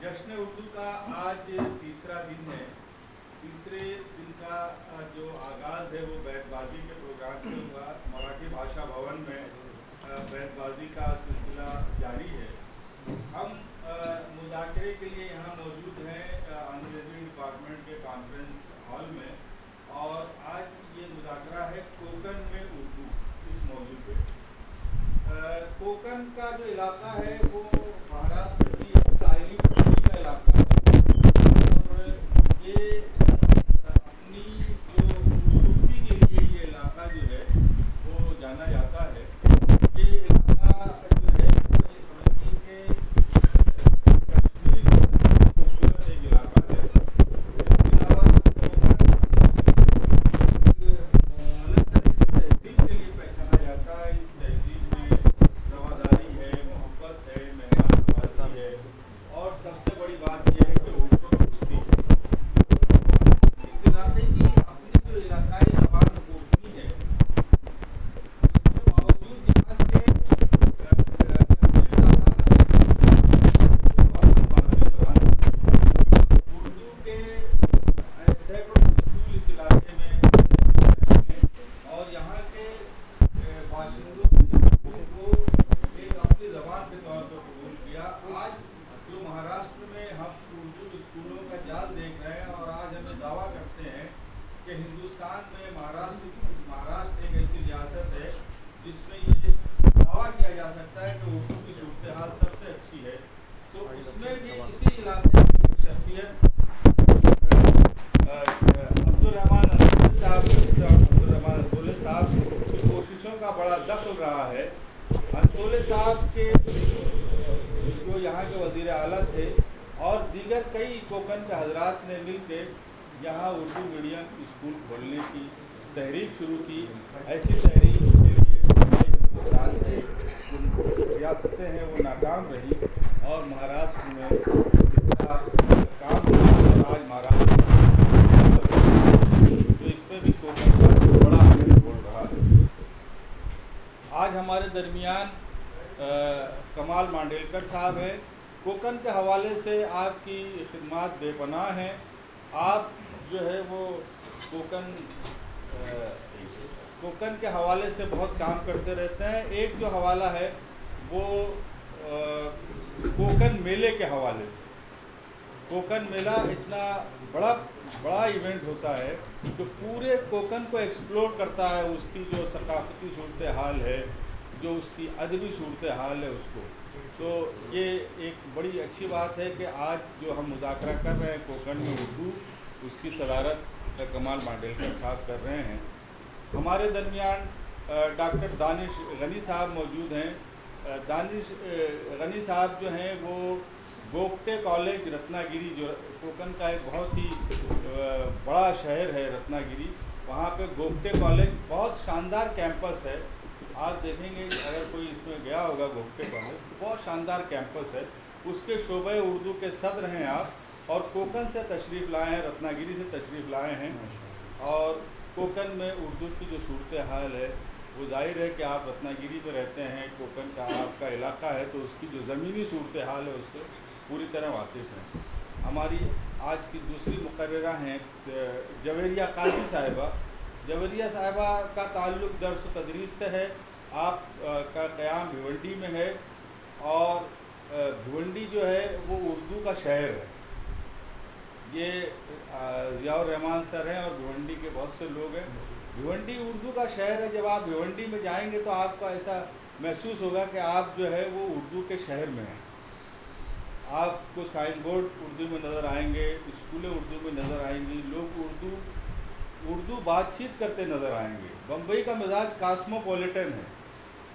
जश्न उर्दू का आज तीसरा दिन है। तीसरे दिन का जो आगाज़ है वो बैतबाजी के प्रोग्राम से हुआ। मराठी भाषा भवन में बैतबाजी का सिलसिला जारी है। हम मुज़ाकरे के लिए यहाँ मौजूद हैं अंग्रेजी डिपार्टमेंट के कॉन्फ्रेंस हॉल में, और आज ये मुज़ाकरा है कोकन में उर्दू इस मौजू पे। कोकन का जो इलाका है वो महाराष्ट्र की साहिली पट्टी का इलाका है, और ये अपनी जो खूबसूरती के लिए ये इलाका जो है वो जाना जाता है। ये इलाका जो है वो ये समझिए कि कश्मीर खूबसूरत एक इलाका है। इसके अलावा अलग तरह की तहजीब के लिए पहचाना जाता है। इस तहजीब में रवादारी है, मोहब्बत है, मेहमान नवाजी है, और सबसे बड़ी बात यह है कि उर्दू दोस्ती है। इस इलाके की अपनी जो इलाकाई ज़बान कोकनी है, उसके बावजूद यहाँ के उर्दू के सैकड़ों स्कूल इस इलाके में हैं, और यहाँ के बाशिंदों ने उनको एक अपनी ज़बान के तौर पर कबूल किया। आज जो महाराष्ट्र में हम उर्दू स्कूलों का जाल देख रहे हैं, और आज हमें दावा करते हैं कि हिंदुस्तान में महाराष्ट्र एक ऐसी रियासत है जिसमें ये दावा किया जा सकता है कि उर्दू की सूरत हाल सबसे अच्छी है। तो उसमें भी इसी इलाके की एक शख्सियत अब्दुर्रहमान अंतोले साहब की कोशिशों का बड़ा दखल रहा है। अंतोले साहब के जो यहाँ के वज़ीर आला थे और दीगर कई कोकन के हजरात ने मिलकर यहाँ उर्दू मीडियम स्कूल खोलने की तहरीक शुरू की। ऐसी तहरीक के लिए हिंदुस्तान की जो रियासतें हैं वो नाकाम रही, और महाराष्ट्र में इसका काम हुआ। आज महाराष्ट्र तो इसमें भी कोकन का बड़ा अहम रोल रहा है। आज हमारे दरमियान कमाल मांडेलकर साहब हैं। कोकन के हवाले से आपकी खिदमत बेपनाह हैं। आप जो है वो कोकन के हवाले से बहुत काम करते रहते हैं। एक जो हवाला है वो कोकन मेले के हवाले से। कोकन मेला इतना बड़ा इवेंट होता है जो पूरे कोकन को एक्सप्लोर करता है, उसकी जो सकाफती सूरत हाल है, जो उसकी अदबी सूरत हाल है उसको। तो ये एक बड़ी अच्छी बात है कि आज जो हम मुज़ाकरा कर रहे हैं कोकन में उर्दू, उसकी सदारत कमाल मांडेलकर साहब कर रहे हैं। हमारे दरमियान डॉक्टर दानिश गनी साहब मौजूद हैं। दानिश गनी साहब जो हैं वो गोगटे कॉलेज रत्नागिरी, जो कोकन का एक बहुत ही बड़ा शहर है रत्नागिरी, वहाँ पे गोगटे कॉलेज बहुत शानदार कैंपस है। आप देखेंगे अगर कोई इसमें गया होगा गोगटे कॉलेज, तो बहुत शानदार कैंपस है। उसके शोबे उर्दू के सदर हैं आप, और कोकन से तशरीफ़ लाए हैं, रत्नागिरी से तशरीफ़ लाए हैं। और कोकन में उर्दू की जो सूरत हाल है वो जाहिर है कि आप रत्नागिरी में रहते हैं, कोकन का आपका इलाका है, तो उसकी जो ज़मीनी सूरत हाल है उससे पूरी तरह वाकिफ़ हैं। हमारी आज की दूसरी मुकर्ररा हैं जवेरिया काजी साहिबा। जवेरिया साहिबा का ताल्लुक़ दर्स व तदरीस से है। आप का क़याम भिवंडी में है, और भिवंडी जो है वो उर्दू का शहर है। ये ज़ियाउर रहमान सर हैं और भिवंडी के बहुत से लोग हैं। भिवंडी उर्दू का शहर है। जब आप भिवंडी में जाएंगे तो आपको ऐसा महसूस होगा कि आप जो है वो उर्दू के शहर में हैं। आपको साइन बोर्ड उर्दू में नज़र आएंगे, स्कूलें उर्दू में नज़र आएंगी, लोग उर्दू बातचीत करते नज़र आएंगे। बम्बई का मिजाज कास्मोपॉलिटन है।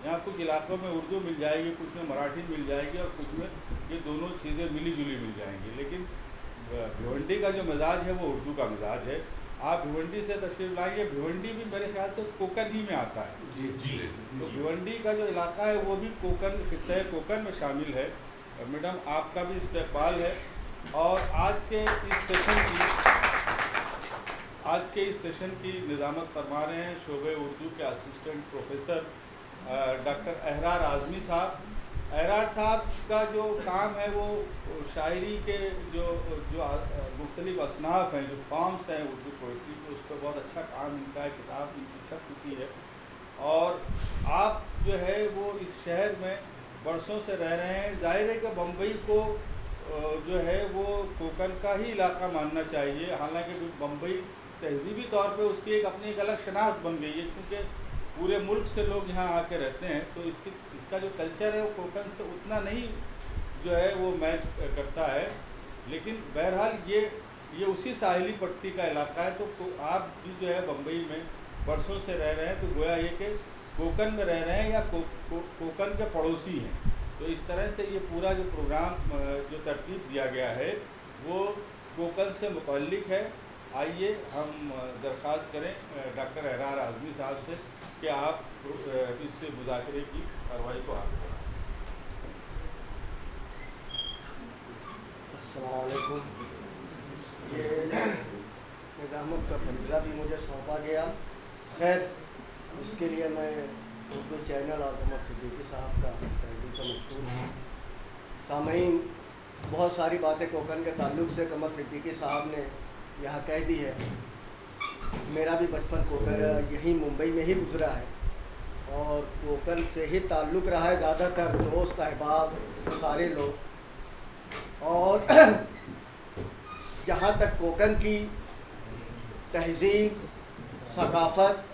यहाँ कुछ इलाकों में उर्दू मिल जाएगी, कुछ में मराठी मिल जाएगी, और कुछ में ये दोनों चीज़ें मिली जुली मिल जाएंगी। लेकिन भिवंडी का जो मिजाज है वो उर्दू का मिजाज है। आप भिवंडी से तशरीफ़ लाइए। भिवंडी भी मेरे ख्याल से कोकन ही में आता है। जी। तो भिवंडी का जो इलाका है वो भी कोकन, खित्ते कोकन में शामिल है। मैडम आपका भी इस्तकबाल है। और आज के इस सेशन की निज़ामत फरमा रहे हैं शोबे उर्दू के assistant professor doctor Ahrar Azmi साहब। एरार साहब का जो काम है वो शायरी के जो जो मुख्तलिफ असनाफ हैं, जो फॉर्म्स हैं उर्दू पोइट्री के, उस पर बहुत अच्छा काम इनका है, किताब इनकी छप चुकी है। और आप जो है वो इस शहर में बरसों से रह रहे हैं। ज़ाहिर है कि बम्बई को जो है वो कोकन का ही इलाका मानना चाहिए, हालांकि बम्बई तहजीबी तौर पे उसकी एक अपनी एक अलग शनाख्त बन गई है, क्योंकि पूरे मुल्क से लोग यहाँ आके रहते हैं, तो इसका जो कल्चर है वो कोकन से उतना नहीं जो है वो मैच करता है। लेकिन बहरहाल ये उसी साहिली पट्टी का इलाका है, तो आप भी जो है बम्बई में बरसों से रह रहे हैं, तो गोया ये कि कोकन में रह रहे हैं या कोकन के पड़ोसी हैं। तो इस तरह से ये पूरा जो प्रोग्राम जो तरतीब दिया गया है वो कोकन से मुतल्लिक है। आइए हम दरख्वास्त करें डॉक्टर एरार आज़मी साहब से कि आप इस मुज़ाकरे की कार्रवाई को आगे बढ़ाएं। अस्सलाम वालेकुम। ये निज़ामत का फरीज़ा भी मुझे सौंपा गया। खैर, इसके लिए मैं उर्दू चैनल और कमर सिद्दीकी साहब का तहे से मशकूर हूँ। सामईन, बहुत सारी बातें कोकन के ताल्लुक़ से कमर सिद्दीकी साहब ने यहाँ कह दी है। मेरा भी बचपन कोकन यहीं मुंबई में ही गुजरा है और कोकन से ही ताल्लुक़ रहा है, ज़्यादातर दोस्त अहबाब सारे लोग। और जहाँ तक कोकन की तहज़ीब, सकाफ़त,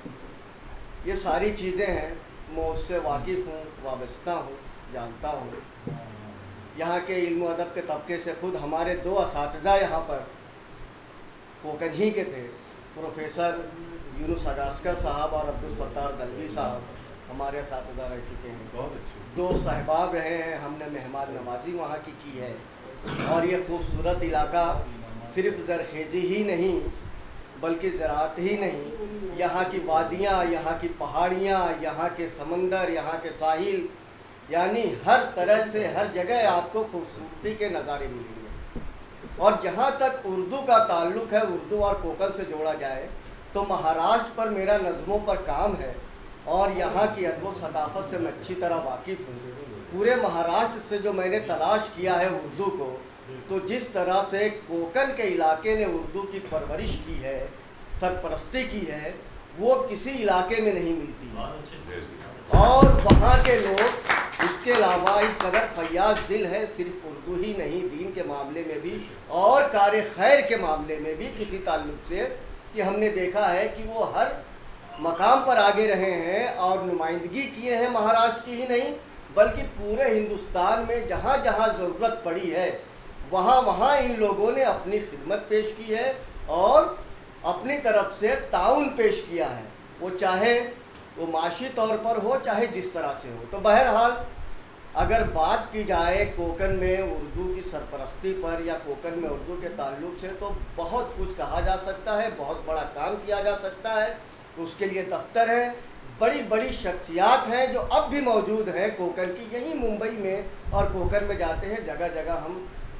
ये सारी चीज़ें हैं, मैं उससे वाकिफ़ हूँ, वाबस्ता हूँ, जानता हूँ। यहाँ के इल्म अदब के तबके से खुद हमारे 2 असातिज़ा यहाँ पर कोकन ही के थे, प्रोफेसर यूनुस अगास्कर साहब और अब्दुल सत्तार दलवी साहब हमारे असातिज़ा रह चुके हैं। बहुत अच्छे 2 साहिबाब रहे हैं, हमने मेहमान नवाजी वहाँ की है। और ये खूबसूरत इलाका सिर्फ़ ज़रखेज़ी ही नहीं बल्कि ज़राअत ही नहीं, यहाँ की वादियाँ, यहाँ की पहाड़ियाँ, यहाँ के समंदर, यहाँ के साहिल, यानी हर तरह से हर जगह आपको खूबसूरती के नज़ारे मिलेंगे। और जहाँ तक उर्दू का ताल्लुक़ है, उर्दू और कोकन से जोड़ा जाए तो महाराष्ट्र पर मेरा नज़मों पर काम है और यहाँ की अदब व सकाफ़त से मैं अच्छी तरह वाकिफ़ हूँ। पूरे महाराष्ट्र से जो मैंने तलाश किया है उर्दू को, तो जिस तरह से कोकन के इलाके ने उर्दू की परवरिश की है, सरपरस्ती की है, वो किसी इलाके में नहीं मिलती। और वहाँ के लोग इसके अलावा इस कदर फयाज दिल है, सिर्फ उर्दू ही नहीं, दीन के मामले में भी और कार खैर के मामले में भी किसी ताल्लुक़ से, कि हमने देखा है कि वो हर मकाम पर आगे रहे हैं और नुमाइंदगी किए हैं महाराष्ट्र की ही नहीं बल्कि पूरे हिंदुस्तान में जहाँ जहाँ ज़रूरत पड़ी है वहाँ वहाँ इन लोगों ने अपनी खिदमत पेश की है और अपनी तरफ से ताउन पेश किया है, वो चाहे वो माशी तौर पर हो चाहे जिस तरह से हो। तो बहरहाल अगर बात की जाए कोकन में उर्दू की सरपरस्ती पर या कोकन में उर्दू के ताल्लुक़ से, तो बहुत कुछ कहा जा सकता है, बहुत बड़ा काम किया जा सकता है। उसके लिए दफ्तर हैं, बड़ी बड़ी शख्सियात हैं जो अब भी मौजूद हैं कोकन की, यहीं मुंबई में और कोकन में जाते हैं, जगह जगह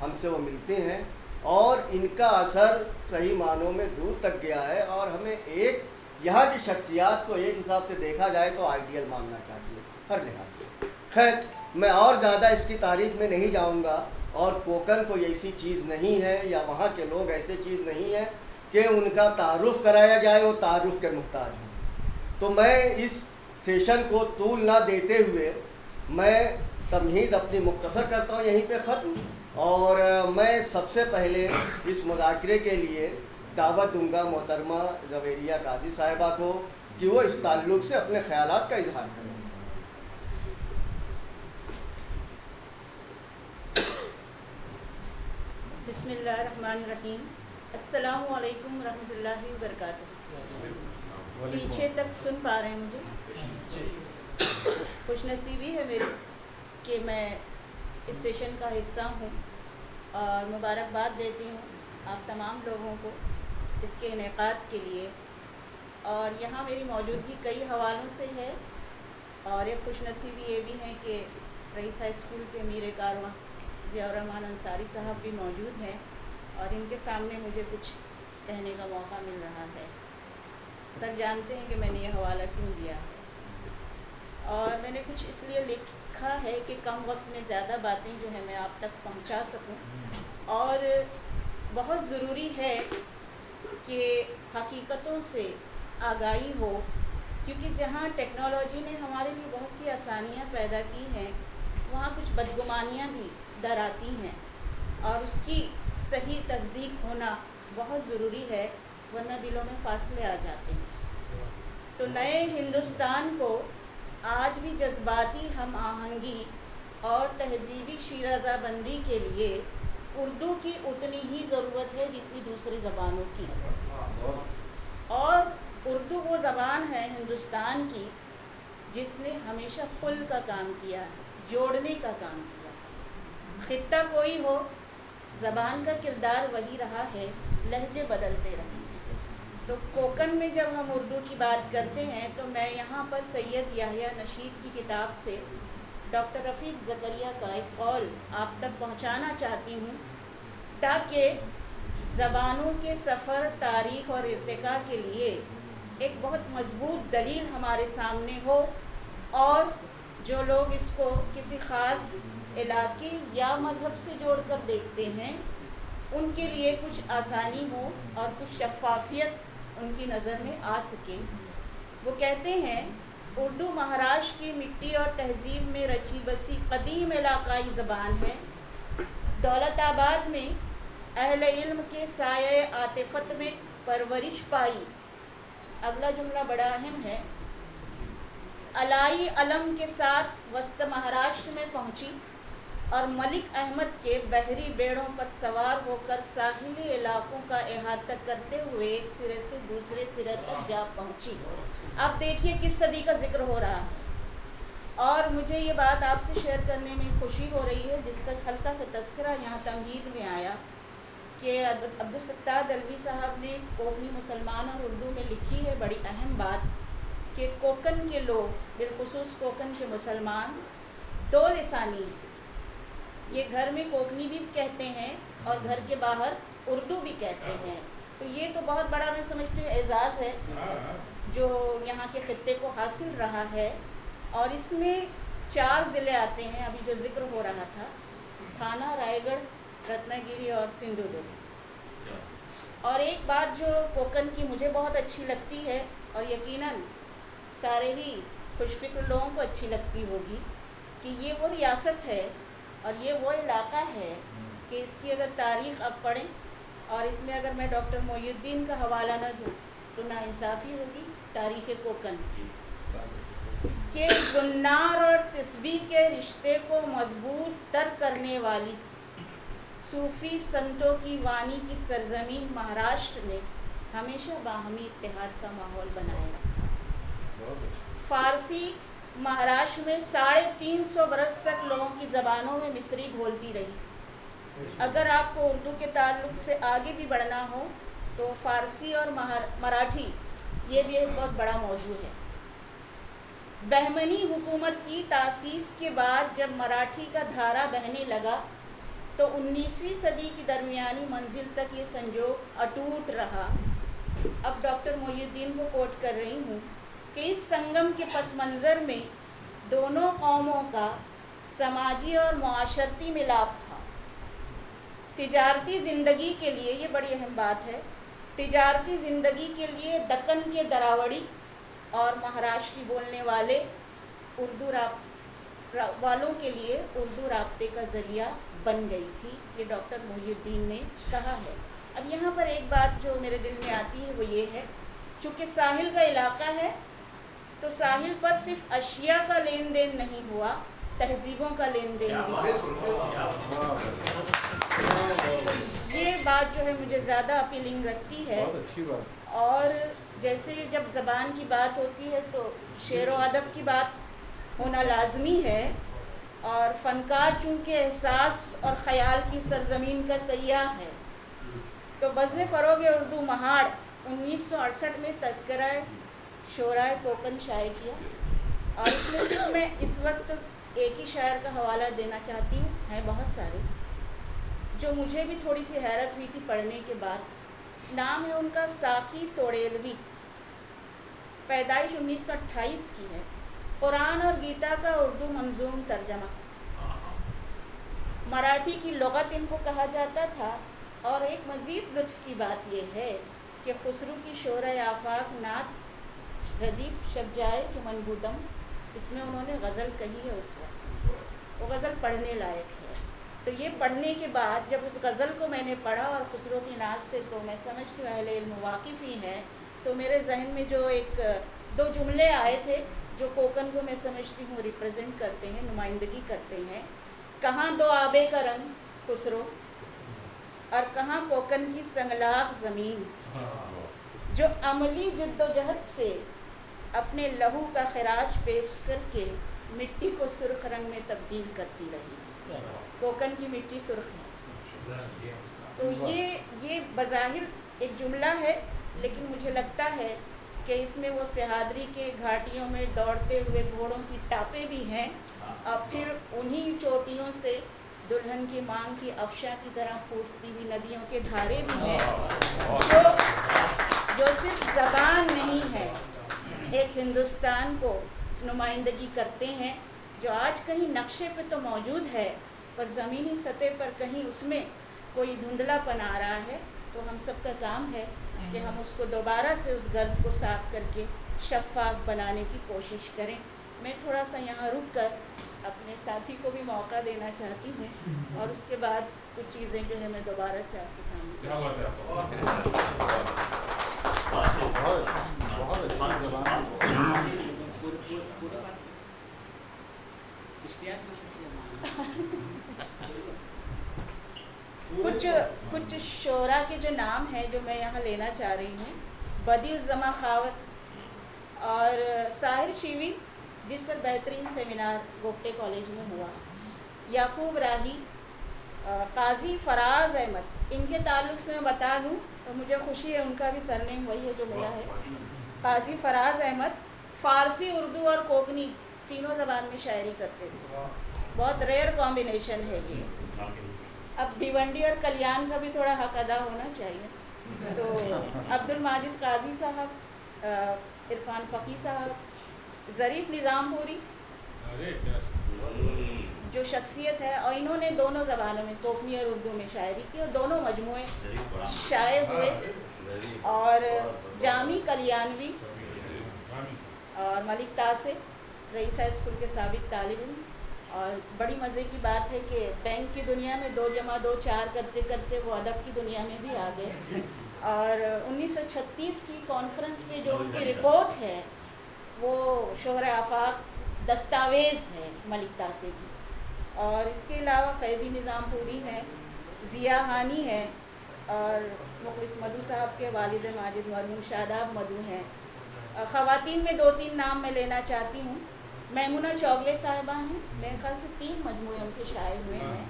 हमसे वो मिलते हैं और इनका असर सही मानों में दूर तक गया है। और हमें एक यहाँ की शख्सियात को एक हिसाब से देखा जाए तो आइडियल मानना चाहिए हर लिहाज से। खैर, मैं और ज़्यादा इसकी तारीफ में नहीं जाऊँगा और कोकन को ऐसी चीज़ नहीं है या वहाँ के लोग ऐसे चीज़ नहीं है कि उनका तारुफ़ कराया जाए, वो तारुफ़ के मुहताज हैं। तो मैं इस सेशन को तूल ना देते हुए मैं तमहीद अपनी मुख्तसर करता हूँ यहीं पे ख़त्म। और मैं सबसे पहले इस मुज़ाकरे के लिए दावत दूंगा मोहतरमा ज़वेरिया काजी साहिबा को कि वो इस ताल्लुक़ से अपने ख़यालात का इजहार करें। बिस्मिल्लाहिर्रहमानिर्रहीम। अस्सलामु अलैकुम रहमतुल्लाहि व बरकातुहू। पीछे तक सुन पा रहे हैं मुझे? खुशनसीबी है मेरी कि मैं इस सेशन का हिस्सा हूँ और मुबारकबाद देती हूँ आप तमाम लोगों को इसके इनेकाद के लिए। और यहाँ मेरी मौजूदगी कई हवालों से है और एक खुशनसीबी ये भी है कि रईस हाई स्कूल के अमीर कारवां ज़ियाउर रहमान अंसारी साहब भी मौजूद हैं और इनके सामने मुझे कुछ कहने का मौका मिल रहा है। सब जानते हैं कि मैंने ये हवाला क्यों दिया है और मैंने कुछ इसलिए لکھا ہے کہ کم وقت میں زیادہ باتیں جو ہے میں آپ تک پہنچا سکوں، اور بہت ضروری ہے کہ حقیقتوں سے آگاہی ہو، کیونکہ جہاں ٹیکنالوجی نے ہمارے لیے بہت سی آسانیاں پیدا کی ہیں، وہاں کچھ بدگمانیاں بھی در آتی ہیں، اور اس کی صحیح تصدیق ہونا بہت ضروری ہے، ورنہ دلوں میں فاصلے آ جاتے ہیں۔ تو نئے ہندوستان کو آج بھی جذباتی ہم آہنگی اور تہذیبی شیرازہ بندی کے لیے اردو کی اتنی ہی ضرورت ہے جتنی دوسری زبانوں کی، اور اردو وہ زبان ہے ہندوستان کی جس نے ہمیشہ پل کا کام کیا ہے، جوڑنے کا کام کیا ہے۔ خطہ کوئی ہو، زبان کا کردار وہی رہا ہے، لہجے بدلتے رہے۔ تو کوکن میں جب ہم اردو کی بات کرتے ہیں تو میں یہاں پر سید یحییٰ نشید کی کتاب سے ڈاکٹر رفیق زکریا کا ایک قول آپ تک پہنچانا چاہتی ہوں، تاکہ زبانوں کے سفر، تاریخ اور ارتقاء کے لیے ایک بہت مضبوط دلیل ہمارے سامنے ہو، اور جو لوگ اس کو کسی خاص علاقے یا مذہب سے جوڑ کر دیکھتے ہیں ان کے لیے کچھ آسانی ہو اور کچھ شفافیت ان کی نظر میں آ سکے۔ وہ کہتے ہیں اردو مہاراشٹر کی مٹی اور تہذیب میں رچی بسی قدیم علاقائی زبان ہے۔ دولت آباد میں اہل علم کے سایہ عاطفت میں پرورش پائی۔ اگلا جملہ بڑا اہم ہے۔ علائی علم کے ساتھ وسط مہاراشٹر میں پہنچی اور ملک احمد کے بحری بیڑوں پر سوار ہو کر ساحلی علاقوں کا احاطہ کرتے ہوئے ایک سرے سے دوسرے سرے تک جا پہنچی۔ اب دیکھیے کس صدی کا ذکر ہو رہا ہے، اور مجھے یہ بات آپ سے شیئر کرنے میں خوشی ہو رہی ہے جس کا ہلکا سا تذکرہ یہاں تمہید میں آیا کہ عبدالستار دلوی صاحب نے کوکنی مسلمان اور اردو میں لکھی ہے بڑی اہم بات کہ کوکن کے لوگ، بالخصوص کوکن کے مسلمان، دو لسانی ہیں۔ یہ گھر میں کوکنی بھی کہتے ہیں اور گھر کے باہر اردو بھی کہتے ہیں۔ تو یہ تو بہت بڑا میں سمجھتی ہوں اعزاز ہے جو یہاں کے خطے کو حاصل رہا ہے، اور اس میں 4 ضلع آتے ہیں ابھی جو ذکر ہو رہا تھا، تھانہ، رائے گڑھ، رتنا گیری اور سندھو دورگ۔ اور ایک بات جو کوکن کی مجھے بہت اچھی لگتی ہے، اور یقیناً سارے ہی خوش فکر لوگوں کو اچھی لگتی ہوگی، کہ یہ وہ ریاست ہے اور یہ وہ علاقہ ہے کہ اس کی اگر تاریخ آپ پڑھیں اور اس میں اگر میں ڈاکٹر محی الدین کا حوالہ نہ دوں تو ناانصافی ہوگی۔ تاریخ کوکن کہ گنار اور تسبیح کے رشتے کو مضبوط تر کرنے والی صوفی سنتوں کی وانی کی سرزمین مہاراشٹر نے ہمیشہ باہمی اتحاد کا ماحول بنائے رکھا۔ فارسی مہاراشٹر میں 350 برس تک لوگوں کی زبانوں میں مصری گھولتی رہی۔ اگر آپ کو اردو کے تعلق سے آگے بھی بڑھنا ہو تو فارسی اور مراٹھی یہ بھی ایک بہت بڑا موضوع ہے۔ بہمنی حکومت کی تاسیس کے بعد جب مراٹھی کا دھارا بہنے لگا تو 19ویں صدی کی درمیانی منزل تک یہ سنجوگ اٹوٹ رہا۔ اب ڈاکٹر محی الدین کو کوٹ کر رہی ہوں کہ اس سنگم کے پس منظر میں دونوں قوموں کا سماجی اور معاشرتی ملاپ تھا۔ تجارتی زندگی کے لیے یہ بڑی اہم بات ہے، تجارتی زندگی کے لیے دکن کے دراوڑی اور مہاراشٹری بولنے والے اردو والوں کے لیے اردو رابطے کا ذریعہ بن گئی تھی، یہ ڈاکٹر محی الدین نے کہا ہے۔ اب یہاں پر ایک بات جو میرے دل میں آتی ہے وہ یہ ہے، چونکہ ساحل کا علاقہ ہے تو ساحل پر صرف اشیاء کا لین دین نہیں ہوا، تہذیبوں کا لین دین بھی ہوا۔ یہ بات جو ہے مجھے زیادہ اپیلنگ رکھتی ہے، اور جیسے جب زبان کی بات ہوتی ہے تو شعر و ادب کی بات ہونا لازمی ہے، اور فنکار چونکہ احساس اور خیال کی سرزمین کا سیاح ہے، تو بزم فروغ اردو مہاڑ 1968 میں تذکرہ شعرائے کوکن شائع کیا، اور اس میں صرف میں اس وقت ایک ہی شاعر کا حوالہ دینا چاہتی ہوں، ہیں بہت سارے جو مجھے بھی تھوڑی سی حیرت ہوئی تھی پڑھنے کے بعد۔ نام ہے ان کا ساقی توڑیلوی، پیدائش 1928 کی ہے، قرآن اور گیتا کا اردو منظوم ترجمہ. مراٹھی کی لغت ان کو کہا جاتا تھا. اور ایک مزید لطف کی بات یہ ہے کہ خسرو کی شورۂ آفاق نعت ردیف شب جائے کہ منبودم، اس میں انہوں نے غزل کہی ہے. اس وقت وہ غزل پڑھنے لائق ہے. تو یہ پڑھنے کے بعد جب اس غزل کو میں نے پڑھا اور خسرو کی نعت سے، تو میں سمجھتی ہوں اہل علم واقف ہی ہیں، تو میرے ذہن میں جو ایک دو جملے آئے تھے جو کوکن کو میں سمجھتی ہوں ریپرزینٹ کرتے ہیں، نمائندگی کرتے ہیں. کہاں دو آبے کا رنگ خسرو، اور کہاں کوکن کی سنگلاخ زمین، جو عملی جد و جہد سے اپنے لہو کا خراج پیش کر کے مٹی کو سرخ رنگ میں تبدیل کرتی رہی. کوکن کی مٹی سرخ ہے. تو یہ بظاہر ایک جملہ ہے، لیکن مجھے لگتا ہے کہ اس میں وہ سہادری کے گھاٹیوں میں دوڑتے ہوئے گھوڑوں کی ٹاپیں بھی ہیں، اور پھر انہی چوٹیوں سے دلہن کی مانگ کی افشاں کی طرح پھوٹتی ہوئی ندیوں کے دھارے بھی ہیں، جو صرف زبان نہیں ہے، ایک ہندوستان کو نمائندگی کرتے ہیں، جو آج کہیں نقشے پہ تو موجود ہے پر زمینی سطح پر کہیں اس میں کوئی دھندلا پن آ رہا ہے. تو ہم سب کا کام ہے کہ ہم اس کو دوبارہ سے اس گرد کو صاف کر کے شفاف بنانے کی کوشش کریں. میں تھوڑا سا یہاں رک کر اپنے ساتھی کو بھی موقع دینا چاہتی ہوں، اور اس کے بعد کچھ چیزیں جو ہے میں دوبارہ سے آپ کے سامنے کچھ شعراء کے جو نام ہیں جو میں یہاں لینا چاہ رہی ہوں. بدیع الزماں خاوت اور ساحر شیوی، جس پر بہترین سیمینار گوگٹے کالج میں ہوا. یعقوب راہی، قاضی فراز احمد. ان کے تعلق سے میں بتا دوں تو مجھے خوشی ہے، ان کا بھی سرنیم وہی ہے جو میرا ہے. قاضی فراز احمد فارسی، اردو اور کوکنی تینوں زبان میں شاعری کرتے تھے. بہت ریئر کمبینیشن ہے یہ. اب بھیونڈی اور کلیان کا بھی تھوڑا حق ادا ہونا چاہیے. تو عبد الماجد قاضی صاحب، عرفان فقی صاحب، ظریف نظام پوری جو شخصیت ہے، اور انہوں نے دونوں زبانوں میں کوکنی اور اردو میں شاعری کی، اور دونوں مجموعے شائع ہوئے. اور جامی کلیانوی اور ملک تاسر رئیسہ اسکول کے سابق طالب علم. اور بڑی مزے کی بات ہے کہ بینک کی دنیا میں 2 + 2 4 کرتے کرتے وہ ادب کی دنیا میں بھی آ گئے. اور 1936 کی کانفرنس پہ جو ان کی رپورٹ ہے وہ شہر آفاق دستاویز ہے ملک تاسر کی. اور اس کے علاوہ فیضی نظام پوری ہیں، ضیاء ہانی ہے، اور مخلص مدو صاحب کے والد ماجد مرحوم شاداب مدو ہیں. خواتین میں 2-3 نام میں لینا چاہتی ہوں. میمونہ چوگلے صاحبہ ہیں، میرے خیال سے 3 مجموعے ان کے شائع ہوئے ہیں.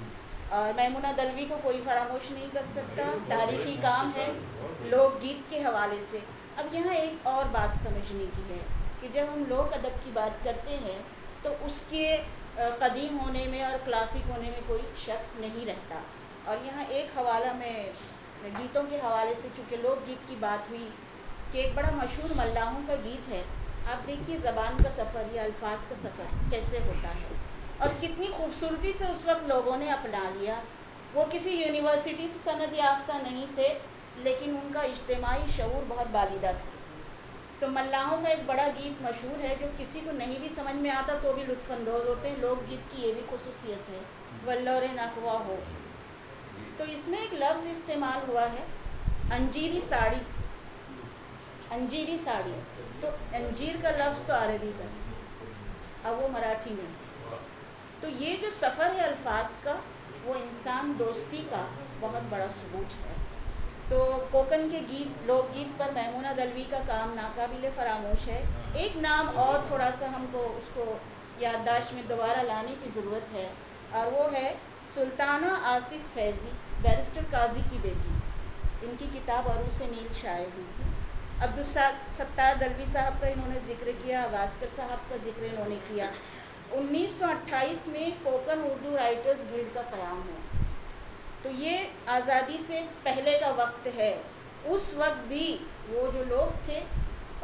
اور میمونہ دلوی کو کوئی فراموش نہیں کر سکتا، تاریخی کام ہے لوک گیت کے حوالے سے. اب یہاں ایک اور بات سمجھنے کی ہے کہ جب ہم لوک ادب کی بات کرتے ہیں تو اس کے قدیم ہونے میں اور کلاسک ہونے میں کوئی شک نہیں رہتا. اور یہاں ایک حوالہ میں گیتوں کے حوالے سے، چونکہ لوک گیت کی بات ہوئی، کہ ایک بڑا مشہور ملاحوں کا گیت ہے. آپ دیکھیے زبان کا سفر یا الفاظ کا سفر کیسے ہوتا ہے، اور کتنی خوبصورتی سے اس وقت لوگوں نے اپنا لیا. وہ کسی یونیورسٹی سے سند یافتہ نہیں تھے، لیکن ان کا اجتماعی شعور بہت بالیدہ تھا. تو ملاحوں کا ایک بڑا گیت مشہور ہے جو کسی کو نہیں بھی سمجھ میں آتا تو بھی لطف اندوز ہوتے ہیں. لوک گیت کی یہ بھی خصوصیت ہے، ولور نقوا ہو. تو اس میں ایک لفظ استعمال ہوا ہے انجیری ساڑی. انجیری ساڑی، تو انجیر کا لفظ تو عربی کا، اب وہ مراٹھی میں. تو یہ جو سفر ہے الفاظ کا، وہ انسان دوستی کا بہت بڑا ثبوت ہے. تو کوکن کے گیت، لوک گیت پر میمونہ دلوی کا کام ناقابل فراموش ہے. ایک نام اور تھوڑا سا ہم کو اس کو یادداشت میں دوبارہ لانے کی ضرورت ہے، اور وہ ہے سلطانہ آصف فیضی، بیرسٹر قاضی کی بیٹی. ان کی کتاب عروس نیل شائع ہوئی تھی. عبدالستار دلوی صاحب کا انہوں نے ذکر کیا، اگاسکر صاحب کا ذکر انہوں نے کیا. 1928 میں کوکن اردو رائٹرز گلڈ کا قیام ہوا. تو یہ آزادی سے پہلے کا وقت ہے. اس وقت بھی وہ جو لوگ تھے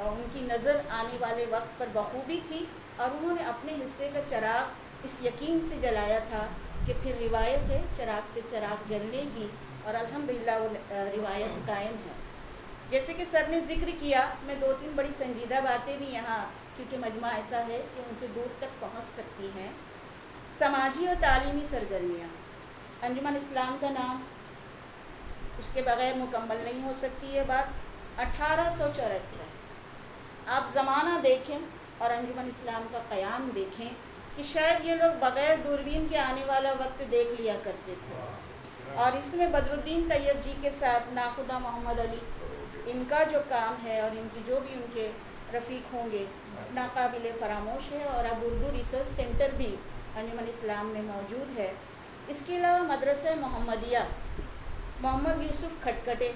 ان کی نظر آنے والے وقت پر بخوبی تھی، اور انہوں نے اپنے حصے کا چراغ اس یقین سے جلایا تھا کہ پھر روایت ہے چراغ سے چراغ جلنے کی، اور الحمدللہ وہ روایت قائم ہے۔ جیسے کہ سر نے ذکر کیا، میں 2-3 بڑی سنجیدہ باتیں بھی یہاں، کیونکہ مجمع ایسا ہے کہ ان سے دور تک پہنچ سکتی ہیں۔ سماجی اور تعلیمی سرگرمیاں، انجمن اسلام کا نام اس کے بغیر مکمل نہیں ہو سکتی یہ بات۔ 1874 آپ زمانہ دیکھیں اور انجمن اسلام کا قیام دیکھیں کہ شاید یہ لوگ بغیر دوربین کے آنے والا وقت دیکھ لیا کرتے تھے، اور اس میں بدر الدین طیب جی کے ساتھ ناخدا محمد علی، ان کا جو کام ہے اور ان کی جو بھی ان کے رفیق ہوں گے ناقابل فراموش ہے، اور اب اردو ریسرچ سینٹر بھی انجمن اسلام میں موجود ہے۔ اس کے علاوہ مدرسہ محمدیہ، محمد یوسف کھٹکٹے،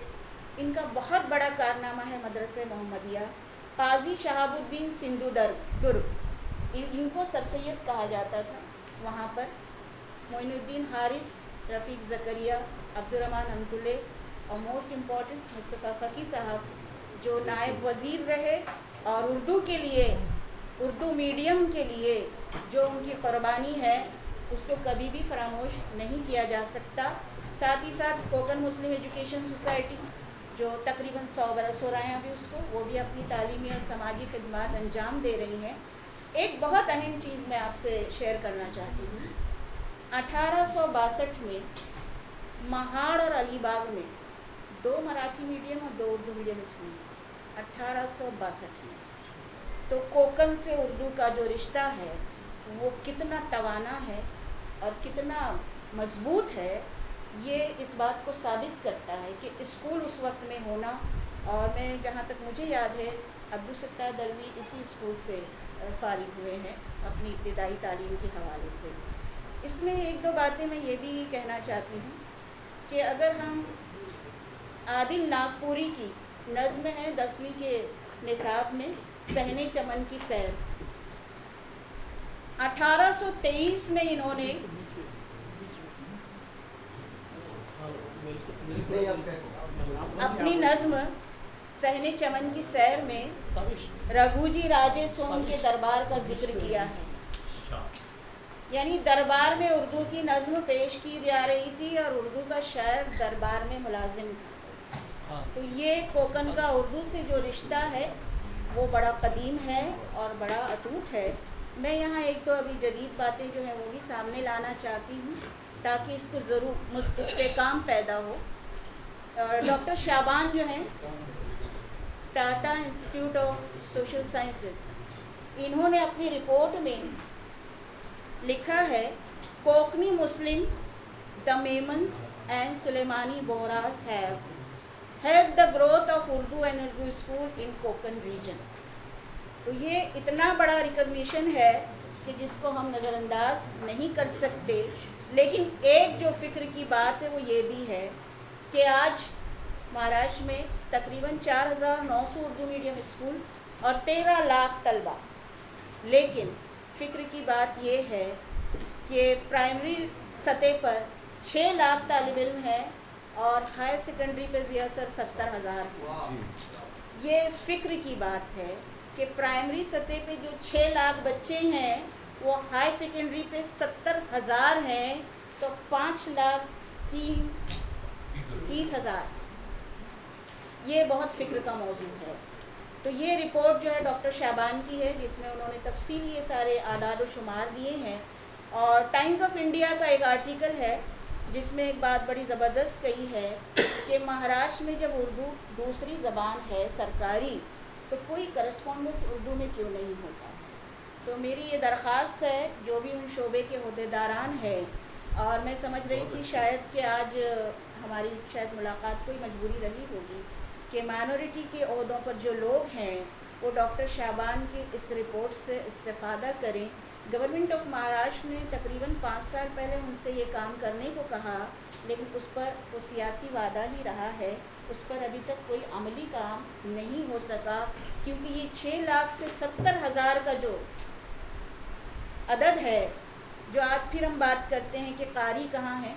ان کا بہت بڑا کارنامہ ہے مدرسہ محمدیہ۔ قاضی شہاب الدین سندھو درگ، ان کو سر سید کہا جاتا تھا وہاں پر۔ معین الدین حارث، رفیق زکریہ، عبدالرحمن امتلے، اور موسٹ امپورٹنٹ مصطفیٰ فقی صاحب جو نائب وزیر رہے، اور اردو کے لیے، اردو میڈیم کے لیے جو ان کی قربانی ہے اس کو کبھی بھی فراموش نہیں کیا جا سکتا۔ ساتھ ہی ساتھ کوکن مسلم ایجوکیشن سوسائٹی جو تقریباً 100 برس ہو رہے ہیں ابھی اس کو، وہ بھی اپنی تعلیمی اور سماجی خدمات انجام دے رہی ہیں۔ ایک بہت اہم چیز میں آپ سے شیئر کرنا چاہتی ہوں۔ 1862 میں مہاڑ اور علی باغ میں 2 مراٹھی میڈیم اور 2 اردو میڈیم اسکول تھے 1862 میں۔ تو کوکن سے اردو کا جو رشتہ ہے وہ کتنا توانا ہے اور کتنا مضبوط ہے، یہ اس بات کو ثابت کرتا ہے کہ اسکول اس وقت میں ہونا، اور میں جہاں تک مجھے یاد ہے عبدالستار دلوی اسی اسکول سے فارغ ہوئے ہیں اپنی ابتدائی تعلیم کے حوالے سے۔ اس میں 1-2 باتیں میں یہ بھی کہنا چاہتی ہوں کہ اگر ہم عادل ناگپوری کی نظم ہے 10ویں کے نصاب میں صحن چمن کی سیر، 1823 میں انہوں نے اپنی نظم صحن چمن کی سیر میں رگھو جی راجے سوم کے دربار کا ذکر کیا ہے۔ یعنی دربار میں اردو کی نظم پیش کی جا رہی تھی اور اردو کا شاعر دربار میں ملازم تھا۔ تو یہ کوکن کا اردو سے جو رشتہ ہے وہ بڑا قدیم ہے اور بڑا اٹوٹ ہے۔ میں یہاں 1-2 ابھی جدید باتیں جو ہیں وہ بھی سامنے لانا چاہتی ہوں تاکہ اس کو ضرور استحکام پیدا ہو۔ ڈاکٹر شعبان جو ہیں Tata institute of social sciences, انہوں نے اپنی رپورٹ میں لکھا ہے Konkani Muslim the Memons and Sulaimani Bohras have help the growth of Urdu and Urdu school in Konkan region. تو یہ اتنا بڑا ریکگنیشن ہے کہ جس کو ہم نظر انداز نہیں کر سکتے۔ لیکن ایک جو فکر کی بات ہے وہ یہ بھی ہے کہ آج مہاراشٹر میں تقریباً 4900 اردو میڈیم اسکول اور 13 لاکھ طلبہ، لیکن فکر کی بات یہ ہے کہ پرائمری سطح پر 6 لاکھ طالب علم ہیں اور ہائر سیکنڈری پہ ضیا سر 70,000 ہیں۔ یہ فکر کی بات ہے کہ پرائمری سطح پہ جو 6 لاکھ بچے ہیں وہ ہائی سیکنڈری پہ 70,000 ہیں، تو 5,30,000 یہ بہت فکر کا موضوع ہے۔ تو یہ رپورٹ جو ہے ڈاکٹر شعبان کی ہے جس میں انہوں نے تفصیلی یہ سارے اعداد و شمار دیے ہیں، اور ٹائمز آف انڈیا کا ایک آرٹیکل ہے جس میں ایک بات بڑی زبردست کہی ہے کہ مہاراشٹر میں جب اردو دوسری زبان ہے سرکاری تو کوئی کرسپونڈنس اردو میں کیوں نہیں ہوتا۔ تو میری یہ درخواست ہے جو بھی ان شعبے کے عہدیداران ہیں، اور میں سمجھ رہی تھی شاید کہ آج ہماری شاید ملاقات کوئی مجبوری رہی ہوگی کہ مائنورٹی کے عہدوں پر جو لوگ ہیں وہ ڈاکٹر شعبان کی اس رپورٹ سے استفادہ کریں۔ گورنمنٹ آف مہاراشٹر نے تقریباً 5 سال پہلے ان سے یہ کام کرنے کو کہا، لیکن اس پر وہ سیاسی وعدہ ہی رہا ہے، اس پر ابھی تک کوئی عملی کام نہیں ہو سکا، کیونکہ یہ 6 لاکھ سے 70,000 کا جو عدد ہے، جو آج پھر ہم بات کرتے ہیں کہ قاری کہاں ہیں،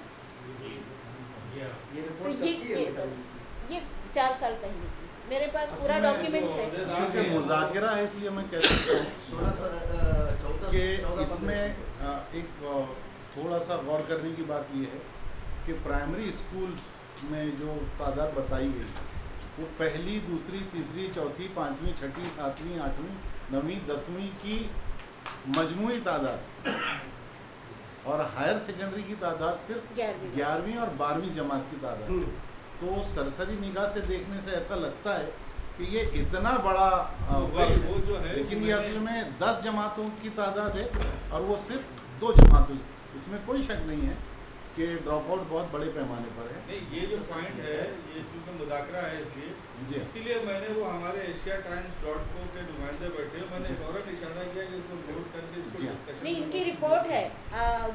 یہ 4 سال پہلے کی، میرے پاس پورا ڈاکیومنٹ ہے. چونکہ مذاکرہ ہے اس لیے میں کہہ سکتا ہوں کہ اس میں ایک تھوڑا سا غور کرنے کی بات یہ ہے کہ پرائمری اسکولس میں جو تعداد بتائی گئی وہ پہلی، دوسری، تیسری، چوتھی، پانچویں، چھٹی، ساتویں، آٹھویں، نویں، 10ویں کی مجموعی تعداد اور ہائر سیکنڈری کی تعداد صرف 11ویں اور 12ویں جماعت کی تعداد. تو سرسری نگاہ سے دیکھنے سے ایسا لگتا ہے کہ یہ اتنا بڑا فرق ہے، لیکن یہ اصل میں 10 جماعتوں کی تعداد ہے اور وہ صرف 2 جماعتوں. اس میں کوئی شک نہیں ہے کہ ڈراپ آؤٹ بہت بڑے پیمانے پر ہے. نہیں، یہ جو پوائنٹ ہے یہ کیونکہ مذاکرہ ہے اسی لیے میں نے وہ ہمارے asiatimes.co کے نمائندے بیٹھے، میں نے فوراً اشارہ کیا کہ اس کو نوٹ کر کے نہیں، ان کی رپورٹ ہے،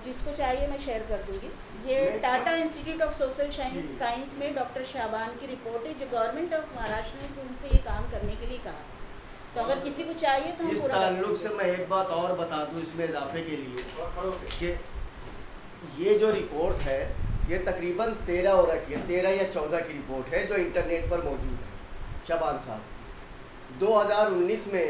جس کو چاہیے میں شیئر کر دوں گی. یہ Tata institute of social science میں ڈاکٹر شعبان کی رپورٹ ہے جو گورنمنٹ آف مہاراشٹر نے ان سے یہ کام کرنے کے لیے کہا. تو اگر کسی کو چاہیے تو اس تعلق سے میں ایک بات اور بتا دوں اس میں اضافے کے لیے کہ یہ جو رپورٹ ہے یہ تقریباً 13 یا 14 کی رپورٹ ہے جو انٹرنیٹ پر موجود ہے. شعبان صاحب 2019 میں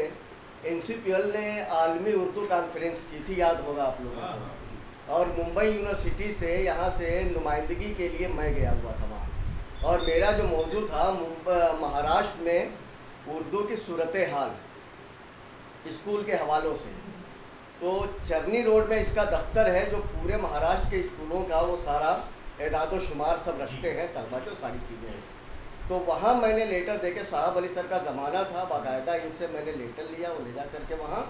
NCPL نے عالمی اردو کانفرنس کی تھی، یاد ہوگا آپ لوگوں کو، اور ممبئی یونیورسٹی سے یہاں سے نمائندگی کے لیے میں گیا ہوا تھا وہاں، اور میرا جو موضوع تھا مہاراشٹر میں اردو کی صورتحال اسکول کے حوالوں سے. تو چرنی روڈ میں اس کا دفتر ہے جو پورے مہاراشٹر کے اسکولوں کا وہ سارا اعداد و شمار سب رکھتے ہیں، طلبا جو ساری چیزیں ہیں. تو وہاں میں نے لیٹر دے کے صاحب علی سر کا زمانہ تھا، باقاعدہ ان سے میں نے لیٹر لیا وہ لے جا کر کے وہاں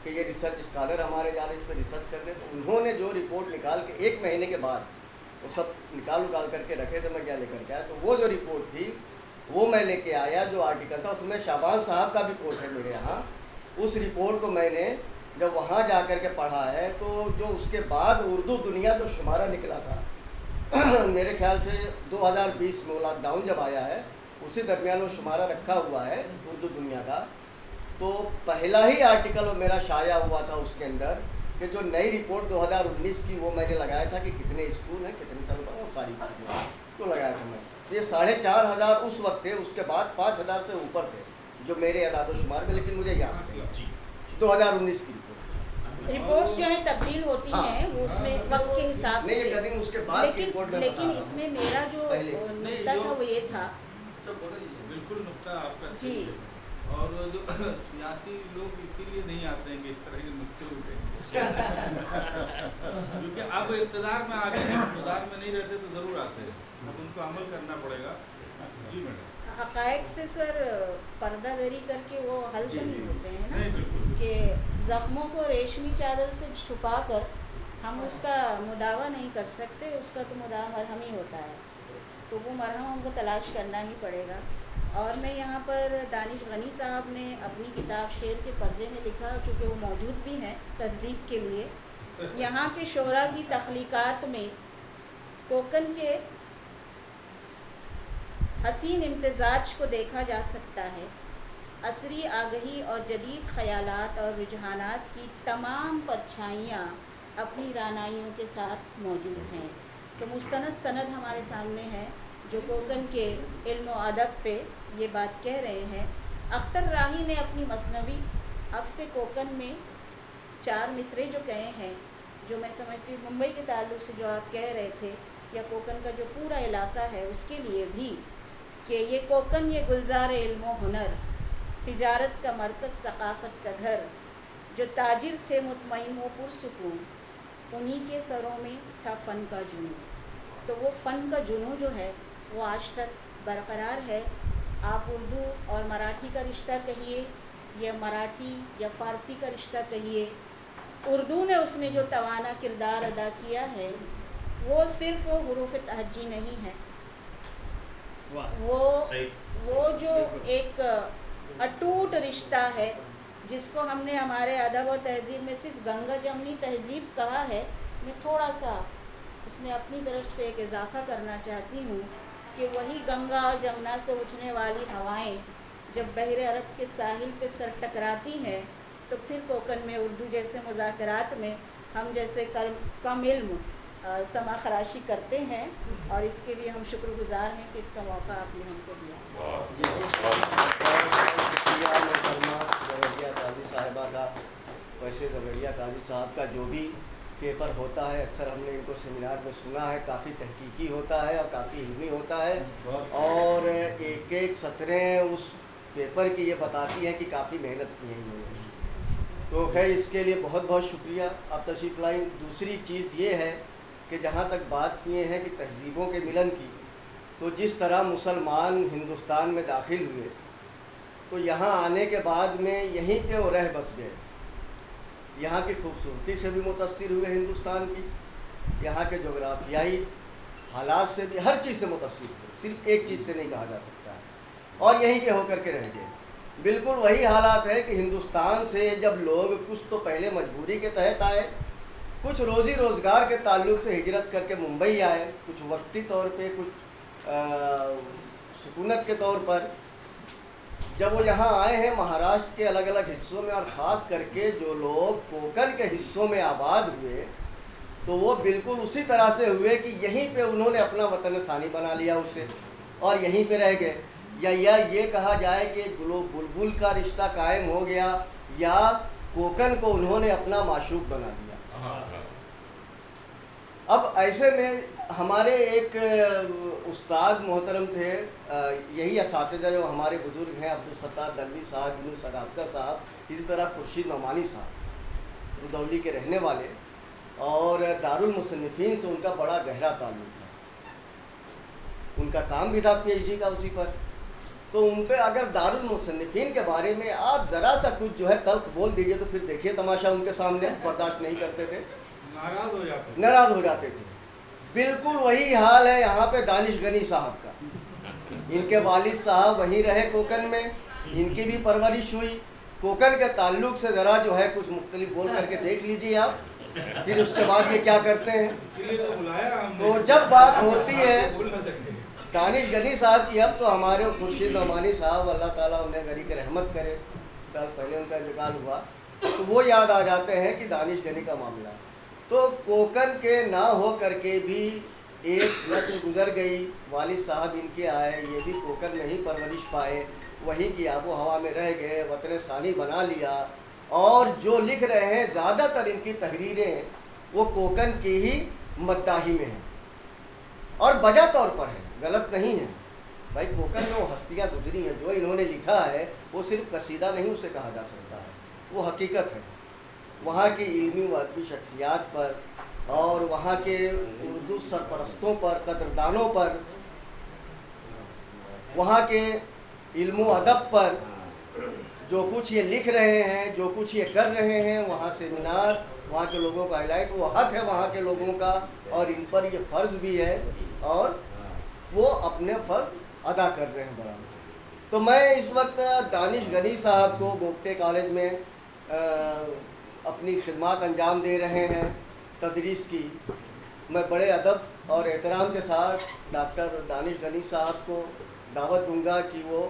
کہ یہ ریسرچ اسکالر ہمارے جا رہے ہیں اس پہ ریسرچ کرنے. تو انہوں نے جو رپورٹ نکال کے 1 مہینے کے بعد وہ سب نکال کر کے رکھے تھے، میں کیا لے کر کے آیا. تو وہ جو رپورٹ تھی وہ میں لے کے آیا، جو آرٹیکل تھا اس میں شعبان صاحب کا بھی کوٹ ہے میرے یہاں. اس رپورٹ کو میں نے جب وہاں جا کر کے پڑھا ہے تو جو اس کے بعد اردو دنیا جو شمارہ نکلا تھا میرے خیال سے 2020 میں لاک ڈاؤن جب آیا ہے اسی درمیان وہ شمارہ رکھا ہوا ہے اردو دنیا کا. تو پہلا ہی آرٹیکل وہ میرا شائع ہوا تھا اس کے اندر کہ جو نئی رپورٹ 2019 کی وہ میں نے لگایا تھا کہ کتنے اسکول ہیں، کتنے طلبا، وہ ساری چیزیں تو لگایا تھا میں. یہ 4500 اس وقت تھے، اس کے بعد 5000 سے اوپر تھے جو میرے اعداد و شمار میں، لیکن مجھے یاد ہے 2019 کی رپورٹس جو ہیں تبدیل ہوتی ہیں وہ اس میں وقت کے حساب سے، لیکن اس میں میرا جو نقطہ تھا وہ یہ تھا. بالکل نقطہ آپ کا صحیح ہے، اور جو سیاسی لوگ اسی لیے نہیں آتے ہیں کہ اس طرح کے نقطے اٹھیں کیونکہ اب اقتدار میں آ گئے ہیں، اقتدار میں نہیں رہتے تو ضرور آتے ہیں، اب ان کو عمل کرنا پڑے گا. جی میڈم. حقائق سے سر پردہ دری کر کے وہ حل نہیں ہوتے ہیں نا، کہ زخموں کو ریشمی چادر سے چھپا کر ہم اس کا مداوع نہیں کر سکتے، اس کا تو مداوع مرہم ہی ہوتا ہے. تو وہ مرہم ہم کو تلاش کرنا ہی پڑے گا. اور میں یہاں پر دانش غنی صاحب نے اپنی کتاب شعر کے پردے میں لکھا، چونکہ وہ موجود بھی ہیں تصدیق کے لیے. یہاں کے شعراء کی تخلیقات میں کوکن کے حسین امتزاج کو دیکھا جا سکتا ہے. عصری آگہی اور جدید خیالات اور رجحانات کی تمام پرچھائیاں اپنی رانائیوں کے ساتھ موجود ہیں. تو مستند سند ہمارے سامنے ہے جو کوکن کے علم و ادب پہ یہ بات کہہ رہے ہیں. اختر راہی نے اپنی مثنوی عکس کوکن میں 4 مصرے جو کہے ہیں، جو میں سمجھتی ہوں ممبئی کے تعلق سے جو آپ کہہ رہے تھے یا کوکن کا جو پورا علاقہ ہے اس کے لیے بھی، کہ یہ کوکن یہ گلزار علم و ہنر، تجارت کا مرکز، ثقافت کا گھر، جو تاجر تھے مطمئن و پرسکون، انہی کے سروں میں تھا فن کا جنون. تو وہ فن کا جنون جو ہے وہ آج تک برقرار ہے. آپ اردو اور مراٹھی کا رشتہ کہیے یا مراٹھی یا فارسی کا رشتہ کہیے، اردو نے اس میں جو توانا کردار ادا کیا ہے وہ صرف حروف تہجی نہیں ہے، وہ جو ایک اٹوٹ رشتہ ہے جس کو ہم نے ہمارے ادب و تہذیب میں صرف گنگا جمنی تہذیب کہا ہے. میں تھوڑا سا اس میں اپنی طرف سے ایک اضافہ کرنا چاہتی ہوں کہ وہی گنگا اور جمنا سے اٹھنے والی ہوائیں جب بحر عرب کے ساحل پہ سر ٹکراتی ہیں تو پھر کوکن میں اردو جیسے مذاکرات میں ہم جیسے کم علم समा खराशी करते हैं और इसके लिए हम शुक्रगुजार हैं कि इसका मौका आपने हमको दिया। शुक्रिया मोहतरमा ज़वेरिया काजी साहिबा का। वैसे ज़वेरिया काजी साहब का जो भी पेपर होता है अक्सर हमने इनको सेमिनार में सुना है, काफ़ी तहकीकी होता है और काफ़ी इल्मी होता है और एक एक सतरें उस पेपर की ये बताती हैं कि काफ़ी मेहनत की है इन्होंने। तो खैर इसके लिए बहुत बहुत शुक्रिया, आप तशरीफ़ लाई। दूसरी चीज़ ये है कि जहाँ तक बात किए हैं कि तहज़ीबों के मिलन की, तो जिस तरह मुसलमान हिंदुस्तान में दाखिल हुए तो यहाँ आने के बाद में यहीं पे वो रह बस गए। यहाँ की खूबसूरती से भी मुतासिर हुए हिंदुस्तान की, यहाँ के जोग्राफियाई हालात से भी, हर चीज़ से मुतासिर हुए, सिर्फ एक चीज़ से नहीं कहा जा सकता है, और यहीं के होकर के रह गए। बिल्कुल वही हालात है कि हिंदुस्तान से जब लोग कुछ तो पहले मजबूरी के तहत आए, कुछ रोज़ी रोज़गार के ताल्लुक़ से हिजरत करके मुंबई आए, कुछ वक्ती तौर पे, कुछ सुकूनत के तौर पर। जब वो यहाँ आए हैं महाराष्ट्र के अलग अलग हिस्सों में और ख़ास करके जो लोग कोंकण के हिस्सों में आबाद हुए, तो वो बिल्कुल उसी तरह से हुए कि यहीं पे उन्होंने अपना वतन सानी बना लिया उससे और यहीं पे रह गए। या ये कहा जाए कि बुलबुल का रिश्ता कायम हो गया या कोंकण को उन्होंने अपना माशूक बना दिया। अब ऐसे में हमारे एक उस्ताद मोहतरम थे, यही असातिज़ा जो हमारे बुज़ुर्ग हैं, अब्दुल सत्तार दलवी साहब, यूनुस सगातकर साहब, इसी तरह खुर्शीद नोमानी साहब, रुदौली के रहने वाले, और दारुल मुसन्निफ़ीन से उनका बड़ा गहरा ताल्लुक़ था। उनका काम भी था PhD का उसी पर। तो उन पर अगर दारुल मुसन्निफ़ीन के बारे में आप ज़रा सा कुछ जो है तल्ख़ बोल दीजिए तो फिर देखिए तमाशा उनके सामने, बर्दाश्त नहीं करते थे, नाराज़ हो जाते थे। बिल्कुल वही हाल है यहाँ पे दानिश गनी साहब का। इनके वालिद साहब वहीं रहे कोंकण में, इनकी भी परवरिश हुई। कोंकण के ताल्लुक़ से ज़रा जो है कुछ मुख्तलिफ बोल करके देख लीजिए आप, फिर उसके बाद ये क्या करते हैं। इसीलिए तो बुलाया हमने। तो जब बात होती है दानिश गनी साहब की, अब तो हमारे खुर्शीद नोमानी साहब, अल्लाह ताला उन्हें गनी की रहमत करे, कल पहले उनका इंतकाल हुआ, तो वो याद आ जाते हैं कि दानिश गनी का मामला। तो कोंकण के ना हो करके भी एक नस्ल गुजर गई, वालिद साहब इनके आए, ये भी कोंकण में ही परवरिश पाए, वहीं की आबो हवा में रह गए, वतन सानी बना लिया, और जो लिख रहे हैं ज़्यादातर इनकी तहरीरें वो कोंकण की ही मद्दाही में हैं और बजा तौर पर है, गलत नहीं है भाई। कोंकण में वो हस्तियाँ गुजरी हैं, जो इन्होंने लिखा है वो सिर्फ कसीदा नहीं उसे कहा जा सकता है, वो हकीकत है। वहाँ की इल्मी व अदबी शख्सियात पर और वहाँ के उर्दू सरपरस्तों पर, कदरदानों पर, वहाँ के इल्म व अदब पर जो कुछ ये लिख रहे हैं, जो कुछ ये कर रहे हैं, वहाँ सेमिनार, वहाँ के लोगों का हाईलाइट, वो हक़ है वहाँ के लोगों का और इन पर ये फ़र्ज़ भी है और वो अपने फ़र्ज़ अदा कर रहे हैं बराबर। तो मैं इस वक्त दानिश गनी साहब को गोगटे कॉलेज में अपनी खिदमत अंजाम दे रहे हैं तदरीस की, मैं बड़े अदब और एहतराम के साथ डॉक्टर दानिश गनी साहब को दावत दूंगा कि वो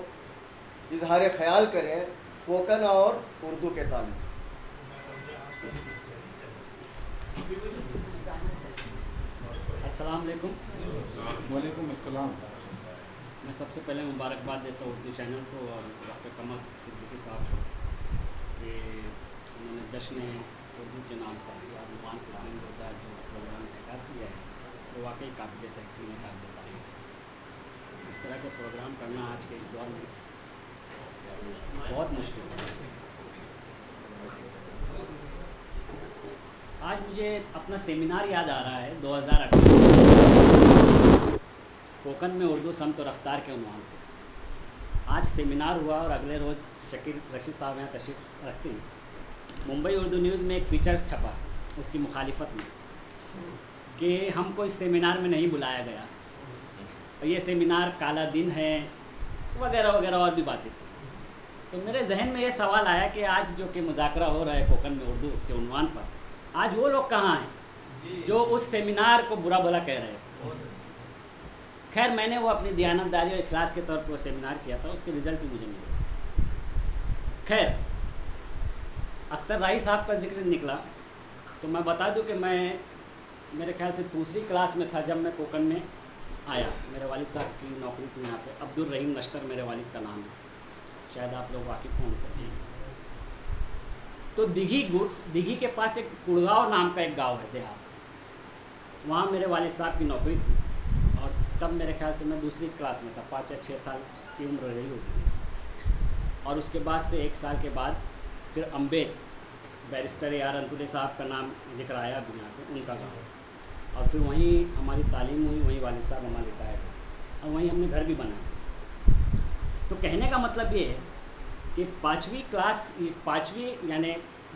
इजहार ख्याल करें कोंकण और उर्दू के ताल्लुक़। अस्सलाम वालेकुम। वालेकुम अस्सलाम। मैं सबसे पहले मुबारकबाद देता हूँ उर्दू चैनल को और डॉक्टर कमर सिद्दीकी साहब को कि उन्होंने जश्न उर्दू के नाम पर नुमान से 2000 जो प्रोग्राम तैयार किया है वो वाकई काबिल तहसीन है, काबिल तारीफ। इस तरह के प्रोग्राम करना आज के इस दौर में बहुत मुश्किल है। आज मुझे अपना सेमिनार याद आ रहा है 2018 कोंकण में उर्दू समत और रफ्तार के उन्वान से। आज सेमिनार हुआ और अगले रोज़ शकील रशीद साहब यहाँ तशरीफ़ रखते हैं। मुंबई उर्दू न्यूज़ में एक फ़ीचर छपा उसकी मुखालिफत में कि हमको इस सेमिनार में नहीं बुलाया गया और ये सेमिनार काला दिन है वगैरह वगैरह और भी बातें थी। तो मेरे जहन में ये सवाल आया कि आज जो कि मुज़ाकरा हो रहा है कोंकण में उर्दू के उन्वान पर, आज वो लोग कहाँ हैं जो उस सेमिनार को बुरा भला कह रहे हैं। खैर मैंने वो अपनी दयानतदारी और इखलास के तौर पर वो सेमिनार किया था, उसके रिज़ल्ट भी मुझे मिले। खैर अख्तर राही साहब का जिक्र निकला तो मैं बता दूं कि मैं मेरे ख्याल से दूसरी क्लास में था जब मैं कोकन में आया। मेरे वालिद साहब की नौकरी थी यहाँ पे, अब्दुल रहीम नश्तर मेरे वालिद का नाम है, शायद आप लोग वाकिफ़ हों उनसे। तो दिघी के पास एक गुड़गांव नाम का एक गांव है देहात, वहाँ मेरे वालिद साहब की नौकरी थी। और तब मेरे ख्याल से मैं दूसरी क्लास में था, 5 या 6 साल की उम्र रही होगी। और उसके बाद से 1 साल के बाद फिर अम्बेद बैरिस्टर यार अंतुले साहब का नाम जिक्र आया अभी यहाँ पे, उनका गाँव। और फिर वहीं हमारी तालीम हुई, वहीं वालिद साहब हमारे रिटायर्ड थे और वहीं हमने घर भी बनाया। तो कहने का मतलब ये है कि 5वीं क्लास, 5वीं यानी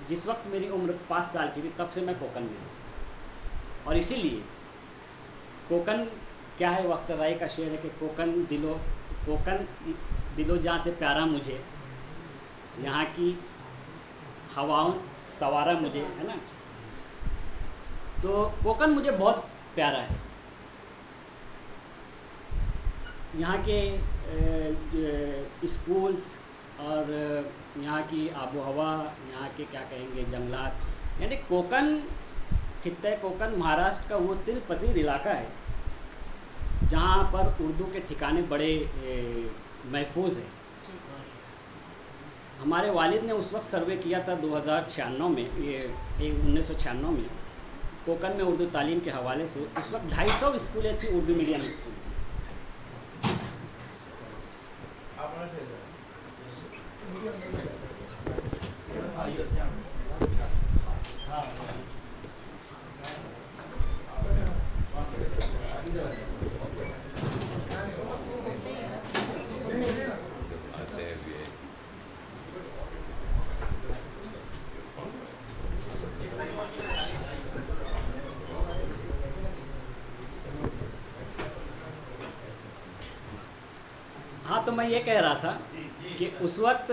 जिस वक्त मेरी उम्र 5 साल की थी तब से मैं कोकन में हूँ। और इसीलिए कोकन क्या है, वक्त राय का शेर है कि कोकन दिलो जहाँ से प्यारा मुझे, यहाँ की हवाओं सवारा मुझे, है ना। तो कोकन मुझे बहुत प्यारा है। यहाँ के स्कूल्स और यहाँ की आबो हवा, यहाँ के क्या कहेंगे जंगलात, यानी कोकन, खित्ते कोकन महाराष्ट्र का वो तिल इलाका है जहाँ पर उर्दू के ठिकाने बड़े महफूज हैं। हमारे वालिद ने उस वक्त सर्वे किया था 2096 में, ये 1996 में, कोकन में उर्दू तालीम के हवाले से। उस वक्त 250 स्कूलें थी उर्दू मीडियम स्कूल। हाँ, तो मैं ये कह रहा था कि उस वक्त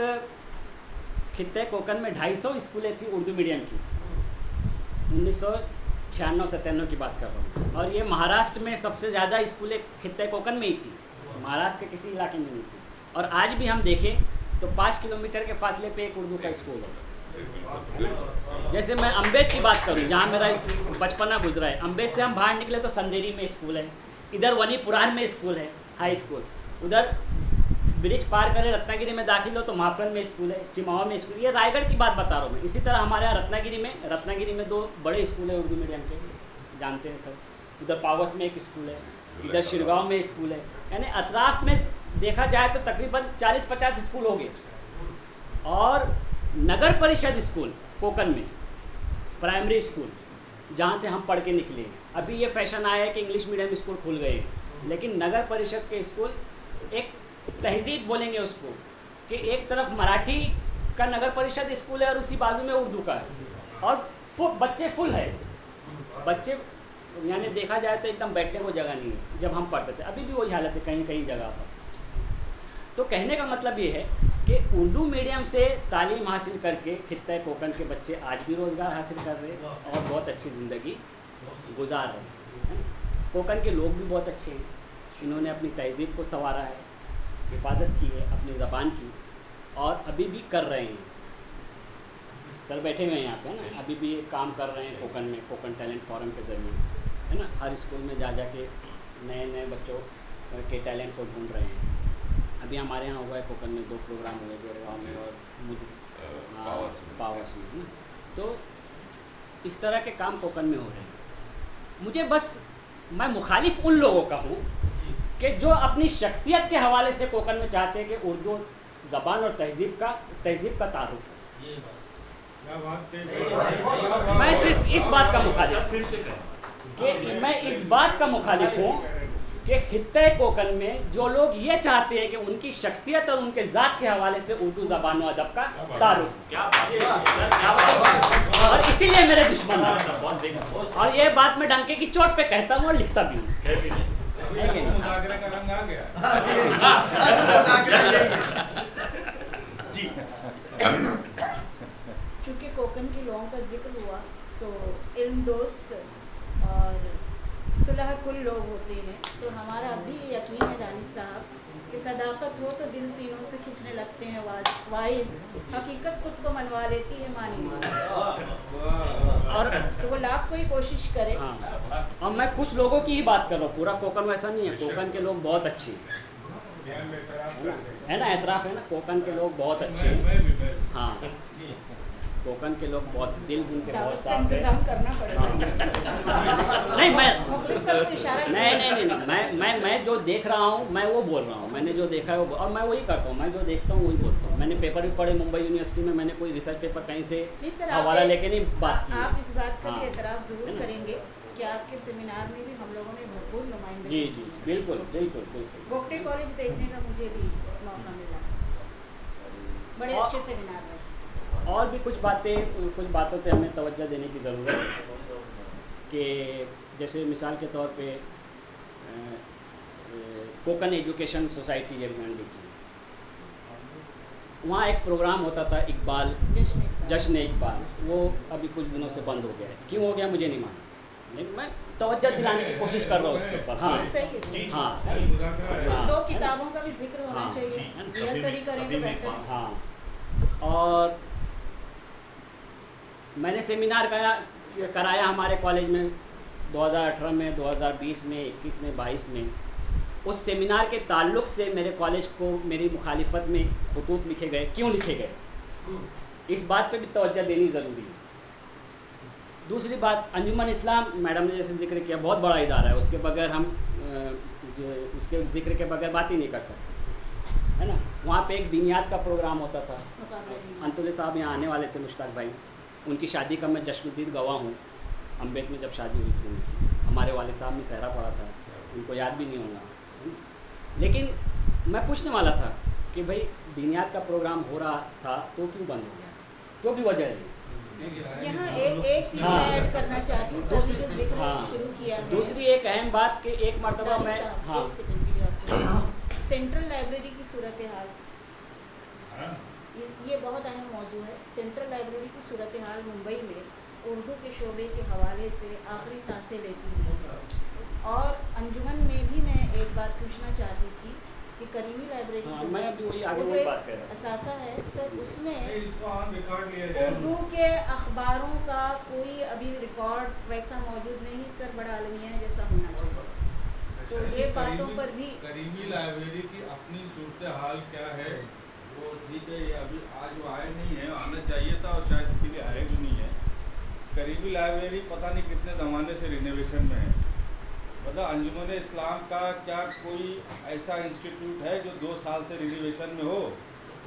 खित्ते कोकन में 250 स्कूलें थी उर्दू मीडियम की, 1996-97 की बात कर रहा हूँ। और ये महाराष्ट्र में सबसे ज़्यादा स्कूलें खित्ते कोकन में ही थी, महाराष्ट्र के किसी इलाके में नहीं थी। और आज भी हम देखें तो 5 किलोमीटर के फासले पे एक उर्दू का स्कूल है। जैसे मैं अम्बेद की बात करूँ, जहाँ मेरा बचपना गुजरा है, अम्बेद से हम बाहर निकले तो संदेरी में स्कूल है, इधर वनी पुरान में स्कूल है, हाई स्कूल, उधर ब्रिज पार करें रत्नागिरी में दाखिल हो तो महाप्रन में स्कूल है, चिमावा में स्कूल। ये रायगढ़ की बात बता रहा हूँ मैं। इसी तरह हमारे यहाँ रत्नागिरी में 2 बड़े स्कूल है उर्दू मीडियम के, जानते हैं सब। उधर पावस में एक स्कूल है, इधर शिरगांव में स्कूल है। यानी अतराफ में देखा जाए तो तकरीबन 40-50 स्कूल हो गए। और नगर परिषद स्कूल कोकन में, प्राइमरी स्कूल जहाँ से हम पढ़ के निकले। अभी ये फैशन आया है कि इंग्लिश मीडियम स्कूल खुल गए, लेकिन नगर परिषद के स्कूल एक तहजीब बोलेंगे उसको, कि एक तरफ मराठी का नगर परिषद स्कूल है और उसी बाजू में उर्दू का है। और बच्चे फुल है, बच्चे यानी देखा जाए तो एकदम बैठने को जगह नहीं है। जब हम पढ़ते थे, अभी भी वही हालत है कहीं कहीं जगह पर। तो कहने का मतलब ये है कि उर्दू मीडियम से तालीम हासिल करके खित्ते कोकन के बच्चे आज भी रोज़गार हासिल कर रहे हैं और बहुत अच्छी ज़िंदगी गुजार रहे हैं। कोकन के लोग भी बहुत अच्छे हैं, इन्होंने अपनी तहजीब को संवारा है, हिफाजत की है अपनी ज़बान की, और अभी भी कर रहे हैं। सर बैठे हुए हैं यहाँ पे, है ना, अभी भी काम कर रहे हैं कोकन में, कोकन टैलेंट फोरम के ज़रिए, है ना। हर स्कूल में जा के नए बच्चों के टैलेंट को ढूंढ रहे हैं। अभी हमारे यहाँ हुआ है कोकन में 2 प्रोग्राम हुए, जोड़गांव में और पावस में, है ना। तो इस तरह के काम कोकन में हो रहे हैं। मुझे बस, मैं मुखालिफ उन लोगों का हूँ कि जो अपनी शख्सियत के हवाले से कोकन में चाहते हैं कि उर्दू ज़बान और तहजीब का तारुफ है। मैं सिर्फ इस बात का मुखालिफ हूँ कि खित्ते कोकन में जो लोग ये चाहते हैं कि उनकी शख्सियत और उनके ज़ात के हवाले से उर्दू ज़बान और अदब का तारुफ, और इसीलिए मेरे दुश्मन हैं। और ये बात मैं डंके की चोट पे कहता हूँ और लिखता भी हूँ। चूँकि कोकन के लोगों का जिक्र हुआ तो इल्म दोस्त और दुल्हा कुल लोग होते हैं, तो हमारा अभी यकीन है रानी साहब कि सदाकत हो तो दिल सीनों से खींचने लगते हैं वाइज, हकीकत खुद को मनवा लेती है मानी। और तो वो लाख कोई कोशिश करे। हाँ, और मैं कुछ लोगों की ही बात कर रहा हूँ, पूरा कोकन वैसा नहीं है। कोकन के लोग बहुत अच्छे हैं, है ना, एतराफ़ है ना, कोकन के लोग बहुत अच्छे हैं। हाँ, कोकन के लोग बहुत दिल उनके बहुत दावत का साफ है। इंतजाम करना पड़ेगा। नहीं मुखलिस साहब को इशारा नहीं, मैं जो देख रहा हूँ मैं वो बोल रहा हूँ, मैंने जो देखा है वो, और मैं वही करता हूँ, मैं जो देखता हूँ वही बोलता हूँ। मैंने पेपर भी पढ़े मुंबई यूनिवर्सिटी में, मैंने कोई रिसर्च पेपर कहीं से नहीं सर, हवाला लेके नहीं बात की। आप इस बात का भी हाँ। एतराफ़ है ज़रूर ना? करेंगे कि आपके सेमिनार में भी हम लोगों ने भरपूर नुमाइंदगी जी की जी है। बिल्कुल बिल्कुल बिल्कुल। गोगटे कॉलेज देखने का मुझे भी मौका मिला, बड़े और- अच्छे सेमिनार में। और भी कुछ बातों पे हमें तवज्जो देने की ज़रूरत है कि जैसे मिसाल के तौर पे कोकन एजुकेशन सोसाइटी जब मैंने देखी, वहाँ एक प्रोग्राम होता था इकबाल, जश्न इकबाल, वो अभी कुछ दिनों से बंद हो गया है। क्यों हो गया मुझे नहीं मालूम, लेकिन मैं तवज्जो दिलाने की कोशिश कर रहा हूँ उसके ऊपर। हाँ सही है। हाँ हाँ। हाँ। दो किताबों का भी जिक्र होना हाँ। चाहिए, रिहर्सल करें तो बेहतर है। हाँ, और मैंने सेमिनार कराया हमारे कॉलेज में 2018 में, 2020 में, 21 में, 22 में। उस सेमिनार के ताल्लुक़ से मेरे कॉलेज को मेरी मुखालिफत में खतूत लिखे गए। क्यों लिखे गए, इस बात पे भी तवज्जो देनी ज़रूरी है। दूसरी बात, अंजुमन इस्लाम, मैडम ने जैसे जिक्र किया, बहुत बड़ा इदारा है, उसके बगैर हम उसके जिक्र के बगैर बात ही नहीं कर सकते, है ना। वहाँ पे एक दीनियात का प्रोग्राम होता था, अंतुल्य साहब यहाँ आने वाले थे, मुश्ताक भाई, उनकी शादी का मैं जश्नदीद गवाह हूँ। अम्बेद में जब शादी हुई थी उनकी, हमारे वाले साहब ने सहरा पड़ा था, उनको याद भी नहीं होगा। लेकिन मैं पूछने वाला था कि भाई दीनियात का प्रोग्राम हो रहा था तो क्यों बंद हो गया, जो भी वजह है। यहाँ एक चीज़ हाँ। मैं ऐड करना चाहती हूँ, सभी जो जिक्र हाँ। शुरू किया है। दूसरी एक अहम बात कि एक मरतबा रानी मैं, साहब, हाँ एक सेकंड के लिए आपको सेंट्रल लाइब्रेरी की सूरत हाल, ये बहुत अहम मौजू है। सेंट्रल लाइब्रेरी की सूरत हाल मुंबई में उर्दू के शोबे के हवाले से आखिरी सांसें लेती हुई। और अंजुमन में भी मैं एक बात पूछना चाहती थी कि करीमी लाइब्रेरी हाँ, जो मैं अभी वही आगे वो वही एक बात कर रहा हूँ। असासा है सर, उसमें इसको ऑन रिकॉर्ड लिया जाए। उर्दू के अखबारों का कोई अभी रिकॉर्ड वैसा मौजूद नहीं सर, बड़ा आलमिया है जैसा होना चाहिए। तो ये बातों पर भी करीमी लाइब्रेरी की अपनी सूरत हाल क्या है वो ठीक है, ये अभी आज वो आए नहीं है, आना चाहिए था और शायद इसीलिए आए भी नहीं है। करीमी लाइब्रेरी पता नहीं कितने ज़माने से रिनोवेशन में है। मतलब अंजुमन इस्लाम का क्या कोई ऐसा इंस्टीट्यूट है जो 2 साल से रिनोवेशन में हो?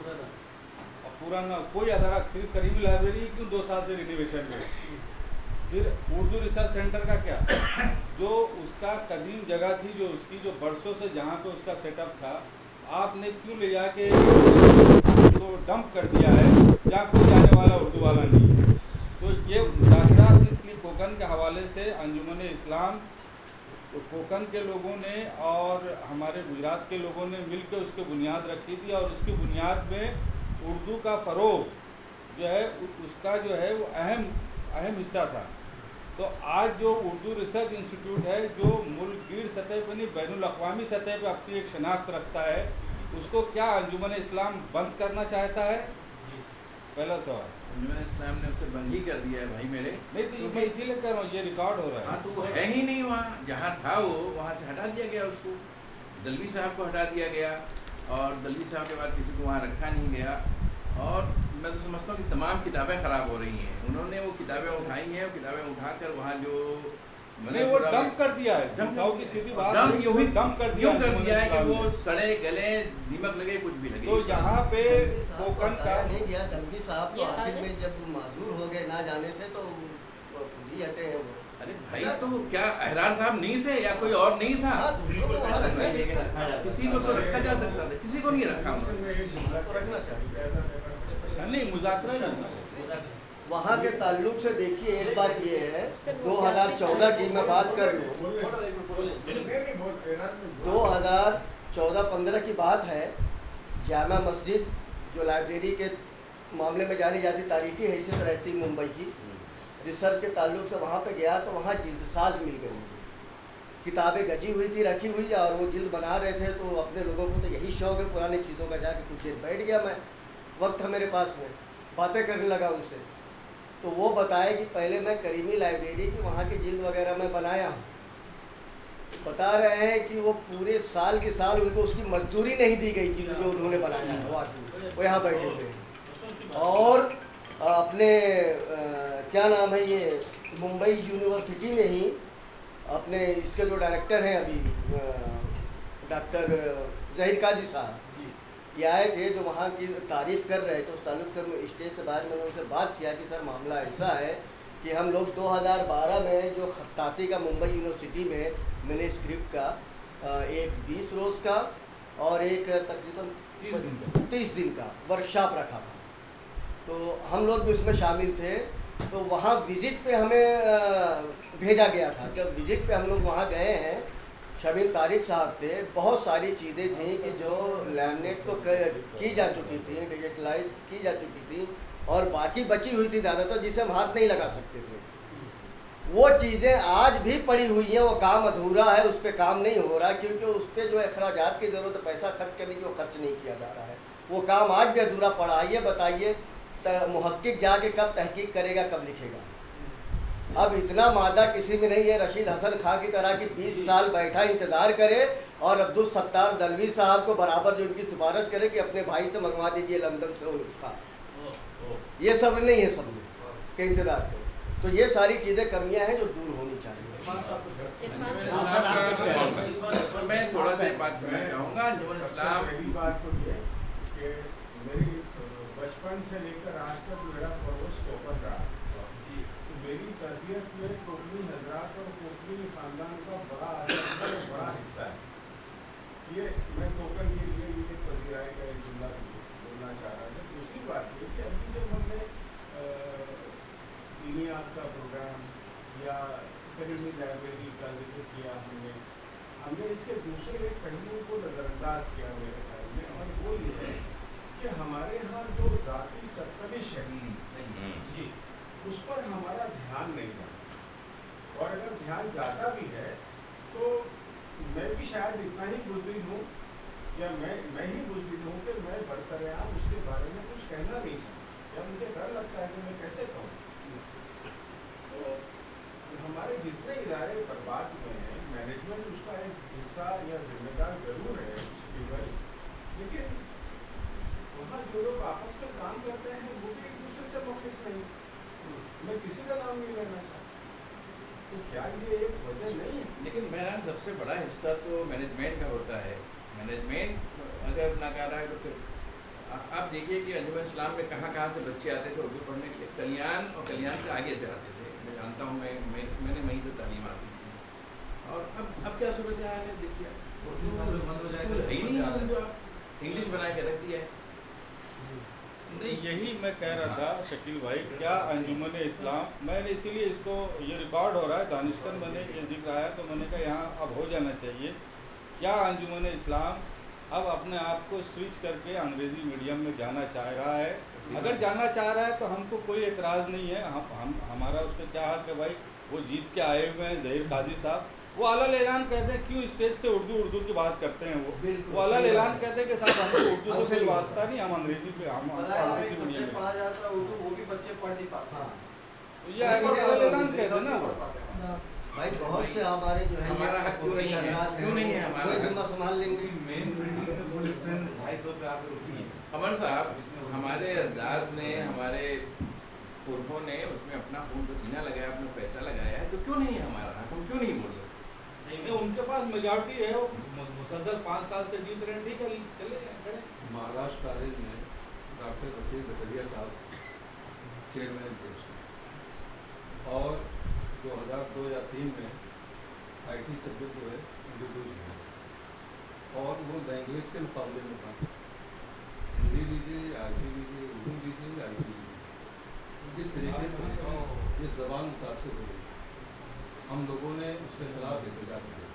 और पुराना कोई अदारा, सिर्फ करीमी लाइब्रेरी क्यों 2 साल से रिनोवेशन में हो? फिर उर्दू रिसर्च सेंटर का क्या, जो उसका कदीम जगह थी, जो उसकी जो बरसों से जहाँ पे उसका सेटअप था, आपने क्यों ले जाके तो डंप कर दिया है जहाँ कोई जाने वाला उर्दू वाला नहीं है? तो ये मुज़ाकरात इसलिए कोकन के हवाले से अंजुमन इस्लाम, तो कोकन के लोगों ने और हमारे गुजरात के लोगों ने मिलकर उसकी बुनियाद रखी थी, और उसकी बुनियाद में उर्दू का फ़रोग़ जो है उसका जो है वो अहम हिस्सा था। तो आज जो उर्दू रिसर्च इंस्टीट्यूट है, जो मुल्कगीर सतह पर नहीं बैनुल अक़वामी सतह पर अपनी एक शनाख्त रखता है, उसको क्या अंजुमन इस्लाम बंद करना चाहता है? पहला सवाल। अंजुमन इस्लाम ने उसे बंद ही कर दिया है भाई मेरे। नहीं तो मैं इसीलिए कह रहा हूँ, ये रिकॉर्ड हो रहा है। हाँ तो वो है ही नहीं वहाँ, जहाँ था वो वहाँ से हटा दिया गया उसको, दलवी साहब को हटा दिया गया, और दलवी साहब के बाद किसी को वहाँ रखा नहीं गया। और मैं तो समझता हूँ कि तमाम किताबें ख़राब हो रही हैं। उन्होंने वो किताबें उठाई हैं, किताबें उठाकर वहाँ जो नहीं वो डंप कर दिया है, संस्थाओं की सीधी बात है कि वो डंप कर दिया है कि वो सड़े गले, दीमक लगे, कुछ भी लगे। तो यहाँ पे कोकन का नहीं गया। दलवी साहब तो आखिर में जब माजूर हो गए ना जाने से, तो वो खुद ही हटे हैं वो। अरे भाई तो क्या अहरार साहब नहीं थे या कोई और नहीं था? हाँ, दूसरों को वहाँ रखा है। किसी को तो रखा जा सकता था, किसी को नहीं रखा। तो रखना चाहिए। नहीं मुज़ाकरा ही वहाँ के ताल्लुक से देखिए, एक बात ये है, 2014 की मैं बात कर रही हूँ, 2014-15 की बात है। जामा मस्जिद जो लाइब्रेरी के मामले में जानी जाती, तारीखी हैसियत रहती मुंबई की, रिसर्च के ताल्लुक से वहाँ पे गया तो वहाँ जिल्दसाज मिल गई मुझे। किताबें गजी हुई थी, रखी हुई, और वो जिल्द बना रहे थे। तो अपने लोगों को तो यही शौक है पुरानी चीज़ों का, जाके कुछ देर बैठ गया मैं, वक्त था मेरे पास में, बातें करने लगा उनसे। तो वो बताए कि पहले मैं करीमी लाइब्रेरी की वहाँ की जिल्द वगैरह मैं बनाया हूँ। बता रहे हैं कि वो पूरे साल के साल उनको उसकी मजदूरी नहीं दी गई थी जो उन्होंने बनाया है। वो यहाँ बैठे थे। और अपने क्या नाम है, ये मुंबई यूनिवर्सिटी में ही अपने इसके जो डायरेक्टर हैं अभी, डॉक्टर ज़हीर काजी साहब, ये आए थे, जो वहाँ की तारीफ़ कर रहे थे। उस ताल्लुक से स्टेज से बाहर मैंने उनसे बात किया कि सर मामला ऐसा है कि हम लोग 2012 में जो खत्ताती का मुंबई यूनिवर्सिटी में मैंने स्क्रिप्ट का एक 20 रोज़ का और एक तकरीबन 30 दिन का वर्कशॉप रखा था, तो हम लोग भी उसमें शामिल थे। तो वहाँ विज़िट पे हमें भेजा गया था। जब विज़िट पे हम लोग वहाँ गए हैं, शमील तारिक साहब थे, बहुत सारी चीज़ें थी कि जो लैमिनेट तो की जा चुकी थी, डिजिटलाइज की जा चुकी थी, और बाकी बची हुई थी ज़्यादातर, जिसे हम हाथ नहीं लगा सकते थे। वो चीज़ें आज भी पड़ी हुई हैं, वो काम अधूरा है, उस पर काम नहीं हो रहा, क्योंकि उस पर जो अखराजात की ज़रूरत है, पैसा खर्च करने की, वो खर्च नहीं किया जा रहा है। वो काम आज भी अधूरा पड़ा है। ये बताइए मुहक्किक जाके कब तहकीक करेगा, कब लिखेगा? अब इतना मादा किसी में नहीं है रशीद हसन खां की तरह कि 20 साल बैठा इंतज़ार करे और अब्दुल सत्तार दलवी साहब को बराबर जो उनकी सिफारिश करे कि अपने भाई से मंगवा दीजिए लंदन से उसका। ये सब नहीं है, सब लोग के इंतज़ार करें। तो ये सारी चीज़ें कमियां हैं जो दूर होनी चाहिए। मैं थोड़ा सा बात करना चाहूँगा। मेरी बचपन से लेकर आज तक मेरा पड़ोस कोकन रहा, तो मेरी तरबियत में कोकनी हजरात और कोकनी ख़ानदान का बड़ा हिस्सा है। ये मैं कोकन के लिए ये पजीराए का एक जुमला बोलना चाह रहा था। दूसरी बात ये कि अभी जब हमने दीनियात का प्रोग्राम या करीमी लाइब्रेरी का जिक्र किया, हमने इसके दूसरे एक पहलू को नज़रअंदाज किया मेरे ख्याल में, और वो ये है कि हमारे यहाँ जो ज़ाती चप्तलिश है जी, उस पर हमारा ध्यान नहीं जाता। और अगर ध्यान जाता भी है तो मैं भी शायद इतना ही बुज़दिल हूँ, या मैं ही बुज़दिल हूँ कि मैं बरसरेआम उसके बारे में कुछ कहना नहीं चाहता, या मुझे डर लगता है कि मैं कैसे कहूँ। तो हमारे जितने इदारे बर्बाद हुए हैं, मैनेजमेंट उसका एक हिस्सा या जिम्मेदार ज़रूर है उसकी वजह, लेकिन वहाँ जो लोग आपस में काम करते हैं वो भी एक दूसरे से मुखलिस नहीं। मैं किसी का नाम नहीं लेना चाहता, तो क्या ये एक वजह नहीं है? लेकिन मेरा सबसे बड़ा हिस्सा तो मैनेजमेंट का होता है। मैनेजमेंट अगर नाकारा है तो फिर आप देखिए कि अंजुमन इस्लाम में कहाँ से बच्चे आते थे उर्दू पढ़ने के लिए। कल्याण और कल्याण से आगे से आते थे, मैं जानता हूँ, मैंने वहीं से तालीम आती थी। और अब क्या सूरत हाल है, देखिए स्कूल है ही नहीं जो इंग्लिश बना के रख दिया है। नहीं, यही मैं कह रहा था शकील भाई, क्या अंजुमन इस्लाम, मैंने इसीलिए इसको, ये रिकॉर्ड हो रहा है दानिशकन, मैंने ये जिक्र आया तो मैंने कहा यहाँ अब हो जाना चाहिए। क्या अंजुमन इस्लाम अब अपने आप को स्विच करके अंग्रेज़ी मीडियम में जाना चाह रहा है? अगर जाना चाह रहा है तो हमको कोई एतराज़ नहीं है। हमारा उस पर क्या हक है भाई? वो जीत के आए हुए हैं ज़हीर काजी साहब, वो अलग ऐलान कहते हैं, क्यों स्टेज से उर्दू की बात करते हैं? वो अलग ऐलान कहते हैं कि साहब हमको उर्दू से कोई वास्ता नहीं, हम अंग्रेजी पे हम अंग्रेजी मीडियम में पढ़ा जाता है उर्दू, वो भी बच्चे पढ़ नहीं पाते। तो ये अलग ऐलान कहते हैं ना भाई। बहुत से हमारे जो है हमारा हक क्यों नहीं है? क्यों नहीं है हमारा? कोई जिम्मा संभाल लेंगे। अमर साहब, हमारे अजदाद ने, हमारे पुरखों ने उसमें अपना खून पसीना लगाया, अपना पैसा लगाया है, तो क्यों नहीं है हमारा हक? हम क्यों नहीं बोल सकते? उनके पास मेजॉरिटी है, वो मुसलसल 5 साल से जीत रहे हैं, ठीक है, चले करें। महाराष्ट्र कॉलेज में डॉक्टर रफीक जकरिया साहब चेयरमैन थे उसके, और 2002 या 3 में IT सब्जेक्ट जो है इंट्रोड्यूस हुआ, और वो लैंग्वेज के मुकाबले में था। हिंदी लीजिए, IT लीजिए, उर्दू लीजिए, IT लीजिए, किस तरीके से ये ज़बान मुतासर हो गई। हम लोगों ने उसके खिलाफ एहतजाज किया,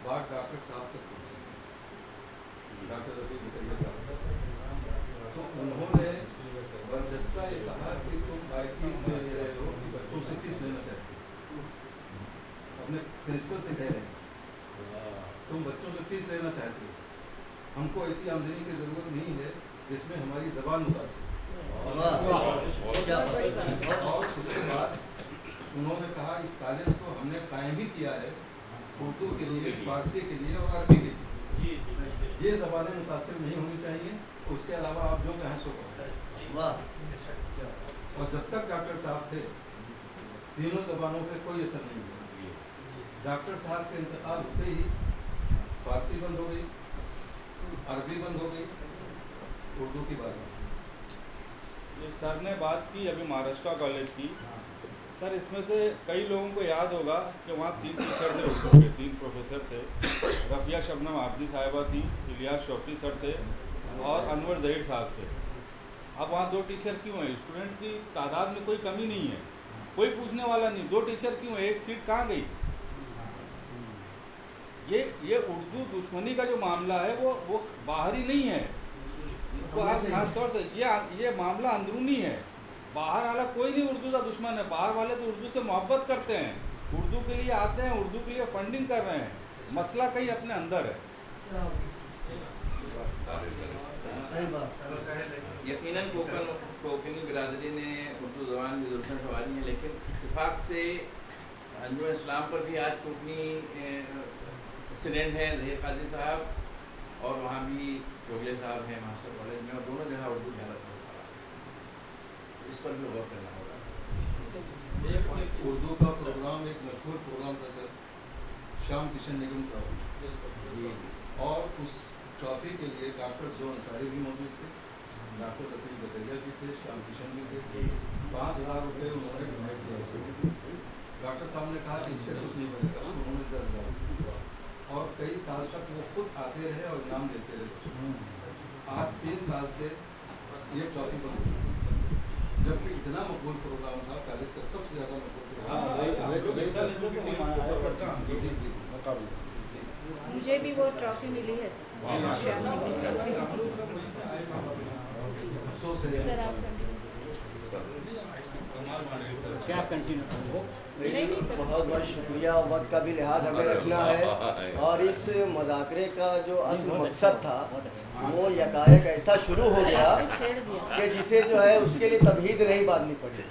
बात डॉक्टर साहब तक पहुँची, डॉक्टर रफीक जकरिया साहब। तो उन्होंने बर्जस्ता ये कहा कि तुम IT इसलिए ले रहे हो कि बच्चों से फीस लेना चाहते हो। अब अपने प्रिंसिपल से कह रहे हैं तुम बच्चों से फीस लेना चाहते हो, हमको ऐसी आमदनी की ज़रूरत नहीं है जिसमें हमारी ज़बान मुतासिर। और उसके बाद उन्होंने कहा इस कॉलेज को हमने कायम भी किया है उर्दू के लिए, फारसी के लिए और अरबी के लिए, ये ज़बानें मुतासिर नहीं होनी चाहिए, उसके अलावा आप जो चाहें सो करो। और जब तक डॉक्टर साहब थे तीनों ज़बानों पे कोई असर नहीं हुआ। डॉक्टर साहब के इंतकाल होते ही फारसी बंद हो गई, अरबी बंद हो गई, उर्दू की बात। ये सर ने बात की अभी महाराष्ट्र कॉलेज की, सर इसमें से कई लोगों को याद होगा कि वहाँ 3 टीचर थे उर्दू के, 3 प्रोफेसर थे। रफ़िया शबनम आबदी साहिबा थी, इलियास शौकी सर थे और अनवर ज़हीर साहब थे। अब वहाँ 2 टीचर क्यों हैं? स्टूडेंट की तादाद में कोई कमी नहीं है, कोई पूछने वाला नहीं, 2 टीचर क्यों है, एक सीट कहाँ गई? ये उर्दू दुश्मनी का जो मामला है वो बाहरी नहीं है, इसको आज खास तौर से ये मामला अंदरूनी है। बाहर वाला कोई नहीं उर्दू का दुश्मन है, बाहर वाले तो उर्दू से मोहब्बत करते हैं, उर्दू के लिए आते हैं, उर्दू के लिए फंडिंग कर रहे हैं, मसला कहीं अपने अंदर है। यकीनन कोकनी बिरादरी ने उर्दू ज़बान की ज़रूरत संवारी है, लेकिन इत्तेफाक से अंजुमन इस्लाम पर भी आज कोकनी स्टूडेंट हैं ज़हीर कादरी साहब, और वहाँ भी चोगले साहब हैं मास्टर कॉलेज में, और दोनों जगह उर्दू की हालत बहुत ख़राब है, इस पर भी गौर करना होगा। उर्दू का प्रोग्राम एक मशहूर प्रोग्राम था सर, श्याम किशन निगम ट्रॉफी, और उस ट्रॉफी के लिए डॉक्टर जो अंसारी भी मौजूद थे, डॉक्टर रफीक जकरिया भी थे, श्याम किशन भी थे। 5,000 रुपये उन्होंने डोनेट किया। डॉक्टर साहब ने कहा कि इससे कुछ नहीं बनेगा, तो उन्होंने 10,000, और कई साल तक वो खुद आते रहे और इनाम देते रहे। आज 3 साल से ये ट्रॉफी बंद हो गई, जबकि इतना मकबूल प्रोग्राम था, कॉलेज का सबसे ज़्यादा मकबूल प्रोग्राम। मुझे भी वो ट्रॉफी मिली है सर। सर आप क्या कंटिन्यू करो? बहुत बहुत शुक्रिया। वक्त का भी लिहाज हमें रखना है, और इस मुज़ाकरे का जो असल मकसद था वो यकायक ऐसा शुरू हो गया कि जिसे जो है उसके लिए तमहीद नहीं बांधनी पड़ी।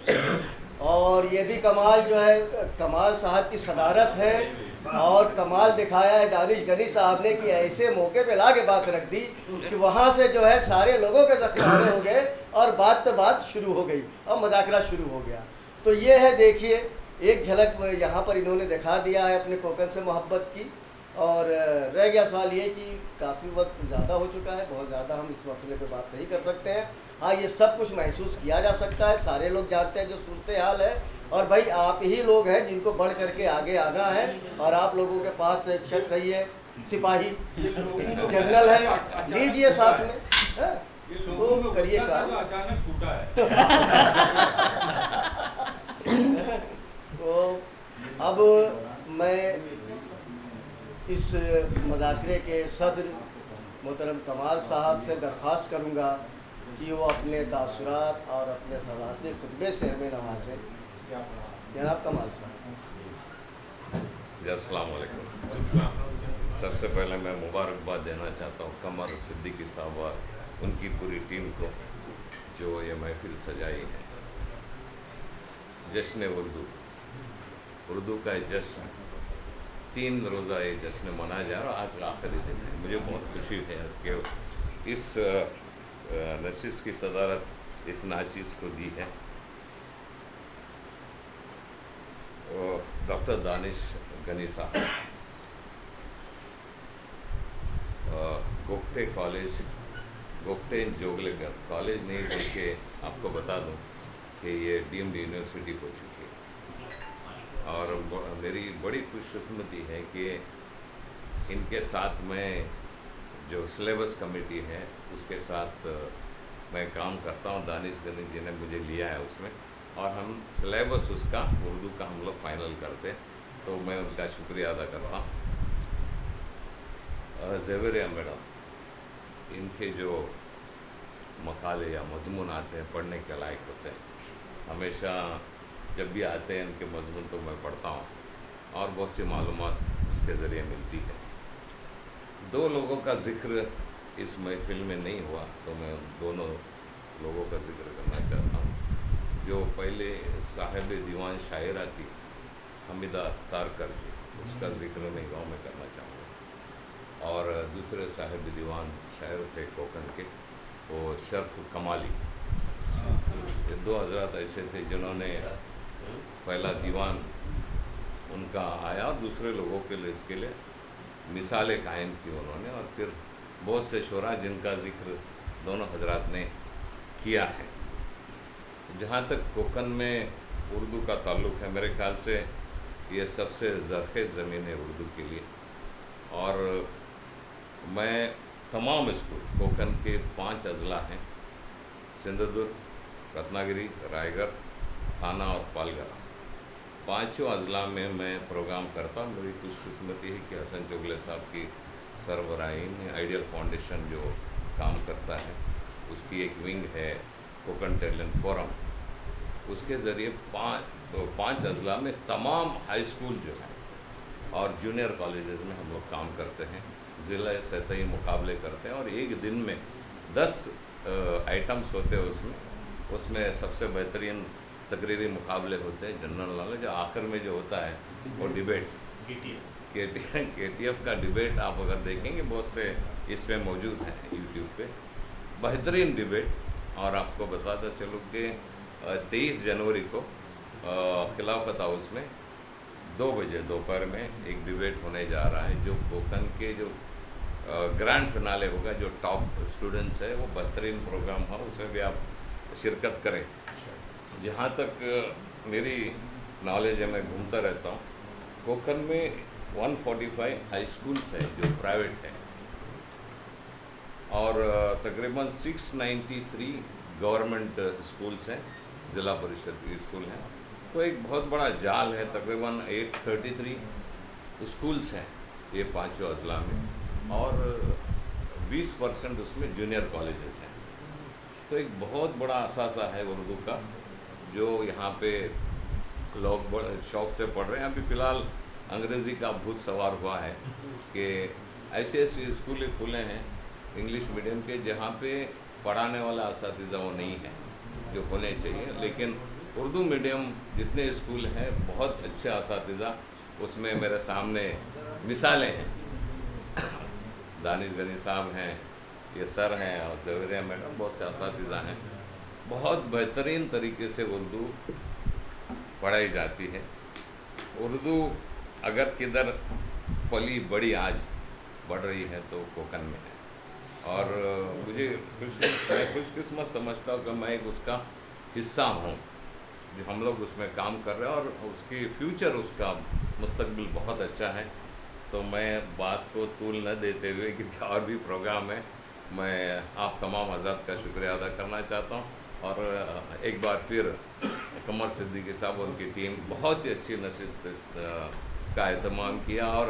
और ये भी कमाल जो है कमाल साहब की सदारत है, और कमाल दिखाया है दानिश गनी साहब ने कि ऐसे मौके पे ला के बात रख दी कि वहाँ से जो है सारे लोगों के ज़ख्म हो गए और बात तो बात शुरू हो गई और मुज़ाकरा शुरू हो गया। तो ये है, देखिए एक झलक यहाँ पर इन्होंने दिखा दिया है अपने कोकन से मोहब्बत की। और रह गया सवाल ये कि काफ़ी वक्त ज़्यादा हो चुका है, बहुत ज़्यादा हम इस मसले पे बात नहीं कर सकते हैं। हाँ, ये सब कुछ महसूस किया जा सकता है, सारे लोग जानते हैं जो सूरत हाल है, और भाई आप ही लोग हैं जिनको बढ़ करके आगे आना है, और आप लोगों के पास तो एक शख्स है, ये सिपाही जनरल है, लीजिए साथ में, तो करिए काम। अचानक टूटा है। तो अब मैं इस मुज़ाकरे के सदर मोहतरम कमाल साहब से दरख्वास्त करूँगा कि वो अपने तासुरात और अपने सदारती खुतबे से हमें नवाजें। जनाब कमाल साहब। अस्सलाम वालेकुम। सबसे पहले मैं मुबारकबाद देना चाहता हूँ कमर सिद्दीकी साहब और उनकी पूरी टीम को जो ये महफिल सजाई है। जश्न उर्दू का जश्न 3 रोज़ा ये जश्न मनाया जा रहा है, आज का आखिरी दिन है। मुझे बहुत खुशी है कि इस नशिस्त की सदारत इस नाचीज़ को दी है डॉक्टर दानिश गनी साहब। गोगटे कॉलेज, गोगटे जोगले कॉलेज नहीं, बल्कि आपको बता दूं कि ये डीम्ड यूनिवर्सिटी हो चुकी है, और मेरी बड़ी खुशकिस्मती है कि इनके साथ में जो सिलेबस कमेटी है उसके साथ मैं काम करता हूँ। दानिश गनी जी ने मुझे लिया है उसमें, और हम सिलेबस उसका उर्दू का हम लोग फाइनल करते, तो मैं उनका शुक्रिया अदा करता हूँ। ज़वेरिया मैडम, इनके जो मकाले या मजमून आते हैं पढ़ने के लायक होते हैं, हमेशा जब भी आते हैं इनके मजमून तो मैं पढ़ता हूँ, और बहुत सी मालूमात उसके ज़रिए मिलती है। 2 लोगों का ज़िक्र इस महफिल में नहीं हुआ, तो मैं उन दोनों लोगों का ज़िक्र करना चाहता हूँ। जो पहले साहिब दीवान शायरा थी हमीदा तारकर जी, उसका ज़िक्र मैं गाँव में करना चाहूँगा। और दूसरे साहिब दीवान शायर थे कोकन के, वो शर्फ कमाली। ये 2 हज़रात ऐसे थे जिन्होंने पहला दीवान उनका आया और दूसरे लोगों के लिए इसके लिए मिसालें कायम की उन्होंने, और फिर बहुत से शुरा जिनका ज़िक्र दोनों हजरात ने किया है। जहाँ तक कोकन में उर्दू का ताल्लुक़ है, मेरे ख्याल से ये सबसे ज़रख़ेज़ ज़मीन है उर्दू के लिए। और मैं तमाम स्कूल कोकन के 5 अज़ला हैं, सिंधुदुर्ग, रत्नागिरी, रायगढ़, थाना और पालघर, 5 अज़ला में मैं प्रोग्राम करता हूँ। मेरी खुशकिस्मती है कि हसन चोगले साहब की सरबराही में आइडियल फाउंडेशन जो काम करता है, उसकी एक विंग है कोकन टैलेंट फोरम, उसके ज़रिए 5 अज़ला में तमाम हाई स्कूल जो है और जूनियर कॉलेजेस में हम लोग काम करते हैं, ज़िला सतही मुकाबले करते हैं। और एक दिन में 10 आइटम्स होते हैं, उसमें सबसे बेहतरीन तकरीरी मुकाबले होते हैं, जनरल नॉलेज, आखिर में जो होता है वो डिबेट, KTF का डिबेट आप अगर देखेंगे बहुत से इसमें मौजूद हैं यूट्यूब पे, बेहतरीन डिबेट। और आपको बताता चलूँ कि 23 जनवरी को खिलाफत हाउस में 2 बजे दोपहर में एक डिबेट होने जा रहा है, जो कोकन के जो ग्रैंड फिनाले होगा, जो टॉप स्टूडेंट्स है, वो बेहतरीन प्रोग्राम हो, उसमें भी आप शिरकत करें। जहाँ तक मेरी नॉलेज है, मैं घूमता रहता हूँ, कोकन में 145 हाई स्कूल्स हैं जो प्राइवेट हैं, और तकरीबन 693 गवर्नमेंट स्कूल्स हैं, ज़िला परिषद के स्कूल हैं। तो एक बहुत बड़ा जाल है, तकरीबन 833 स्कूल्स हैं ये 5 अज़ला में, और 20% उसमें जूनियर कॉलेजेस हैं। तो एक बहुत बड़ा असासा है उर्दू का, जो यहाँ पे लोग बड़े शौक़ से पढ़ रहे हैं। अभी फ़िलहाल अंग्रेज़ी का भूत सवार हुआ है कि ऐसे ऐसे स्कूल खुले हैं इंग्लिश मीडियम के, जहाँ पे पढ़ाने वाला असातिज़ा वो नहीं है जो होने चाहिए। लेकिन उर्दू मीडियम जितने स्कूल हैं, बहुत अच्छे असातिज़ा उसमें मेरे सामने मिसालें हैं। दानिश गनी साहब हैं, ये सर हैं, और जवेरिया मैडम, बहुत से असातिज़ा हैं। बहुत बेहतरीन तरीके से उर्दू पढ़ाई जाती है। उर्दू अगर किधर पली बड़ी आज बढ़ रही है तो कोकन में है, और मैं खुशकिस्मत समझता हूँ कि मैं एक उसका हिस्सा हूँ, जो हम लोग उसमें काम कर रहे हैं, और उसकी फ्यूचर, उसका मुस्तकबिल बहुत अच्छा है। तो मैं बात को तूल न देते हुए, क्योंकि और भी प्रोग्राम है, मैं आप तमाम हज़रात का शुक्रिया अदा करना चाहता हूँ। और एक बार फिर कमर सिद्दीकी साहब और उनकी टीम बहुत ही अच्छी नशिस्त का एहतमाम किया, और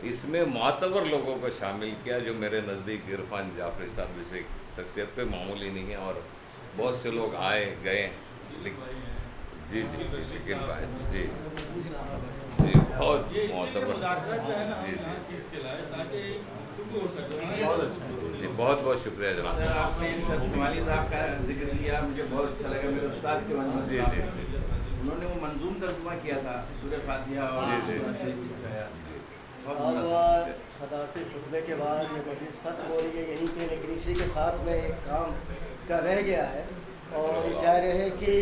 इसमें मातबर लोगों को शामिल किया, जो मेरे नज़दीक इरफान जाफरी साहब जैसे शख्सियत पे मामूली नहीं है, और बहुत से लोग आए गए। जी जी जी, शकील भाई जी जी, बहुत मातबर जी, बहुत बहुत शुक्रिया जनाब। आपने कमाली साहब का जिक्र किया, मुझे बहुत अच्छा लगा। मेरे उस्ताद के मन में जी जी जी, उन्होंने वो मंजूम तर्जुमा किया था सूरह फातिहा, और और सदारती खुतबे के बाद ये मजलिस खत्म हो रही है यहीं पे, लेकिन इसी के साथ में एक काम का रह गया है, और जाहिर है कि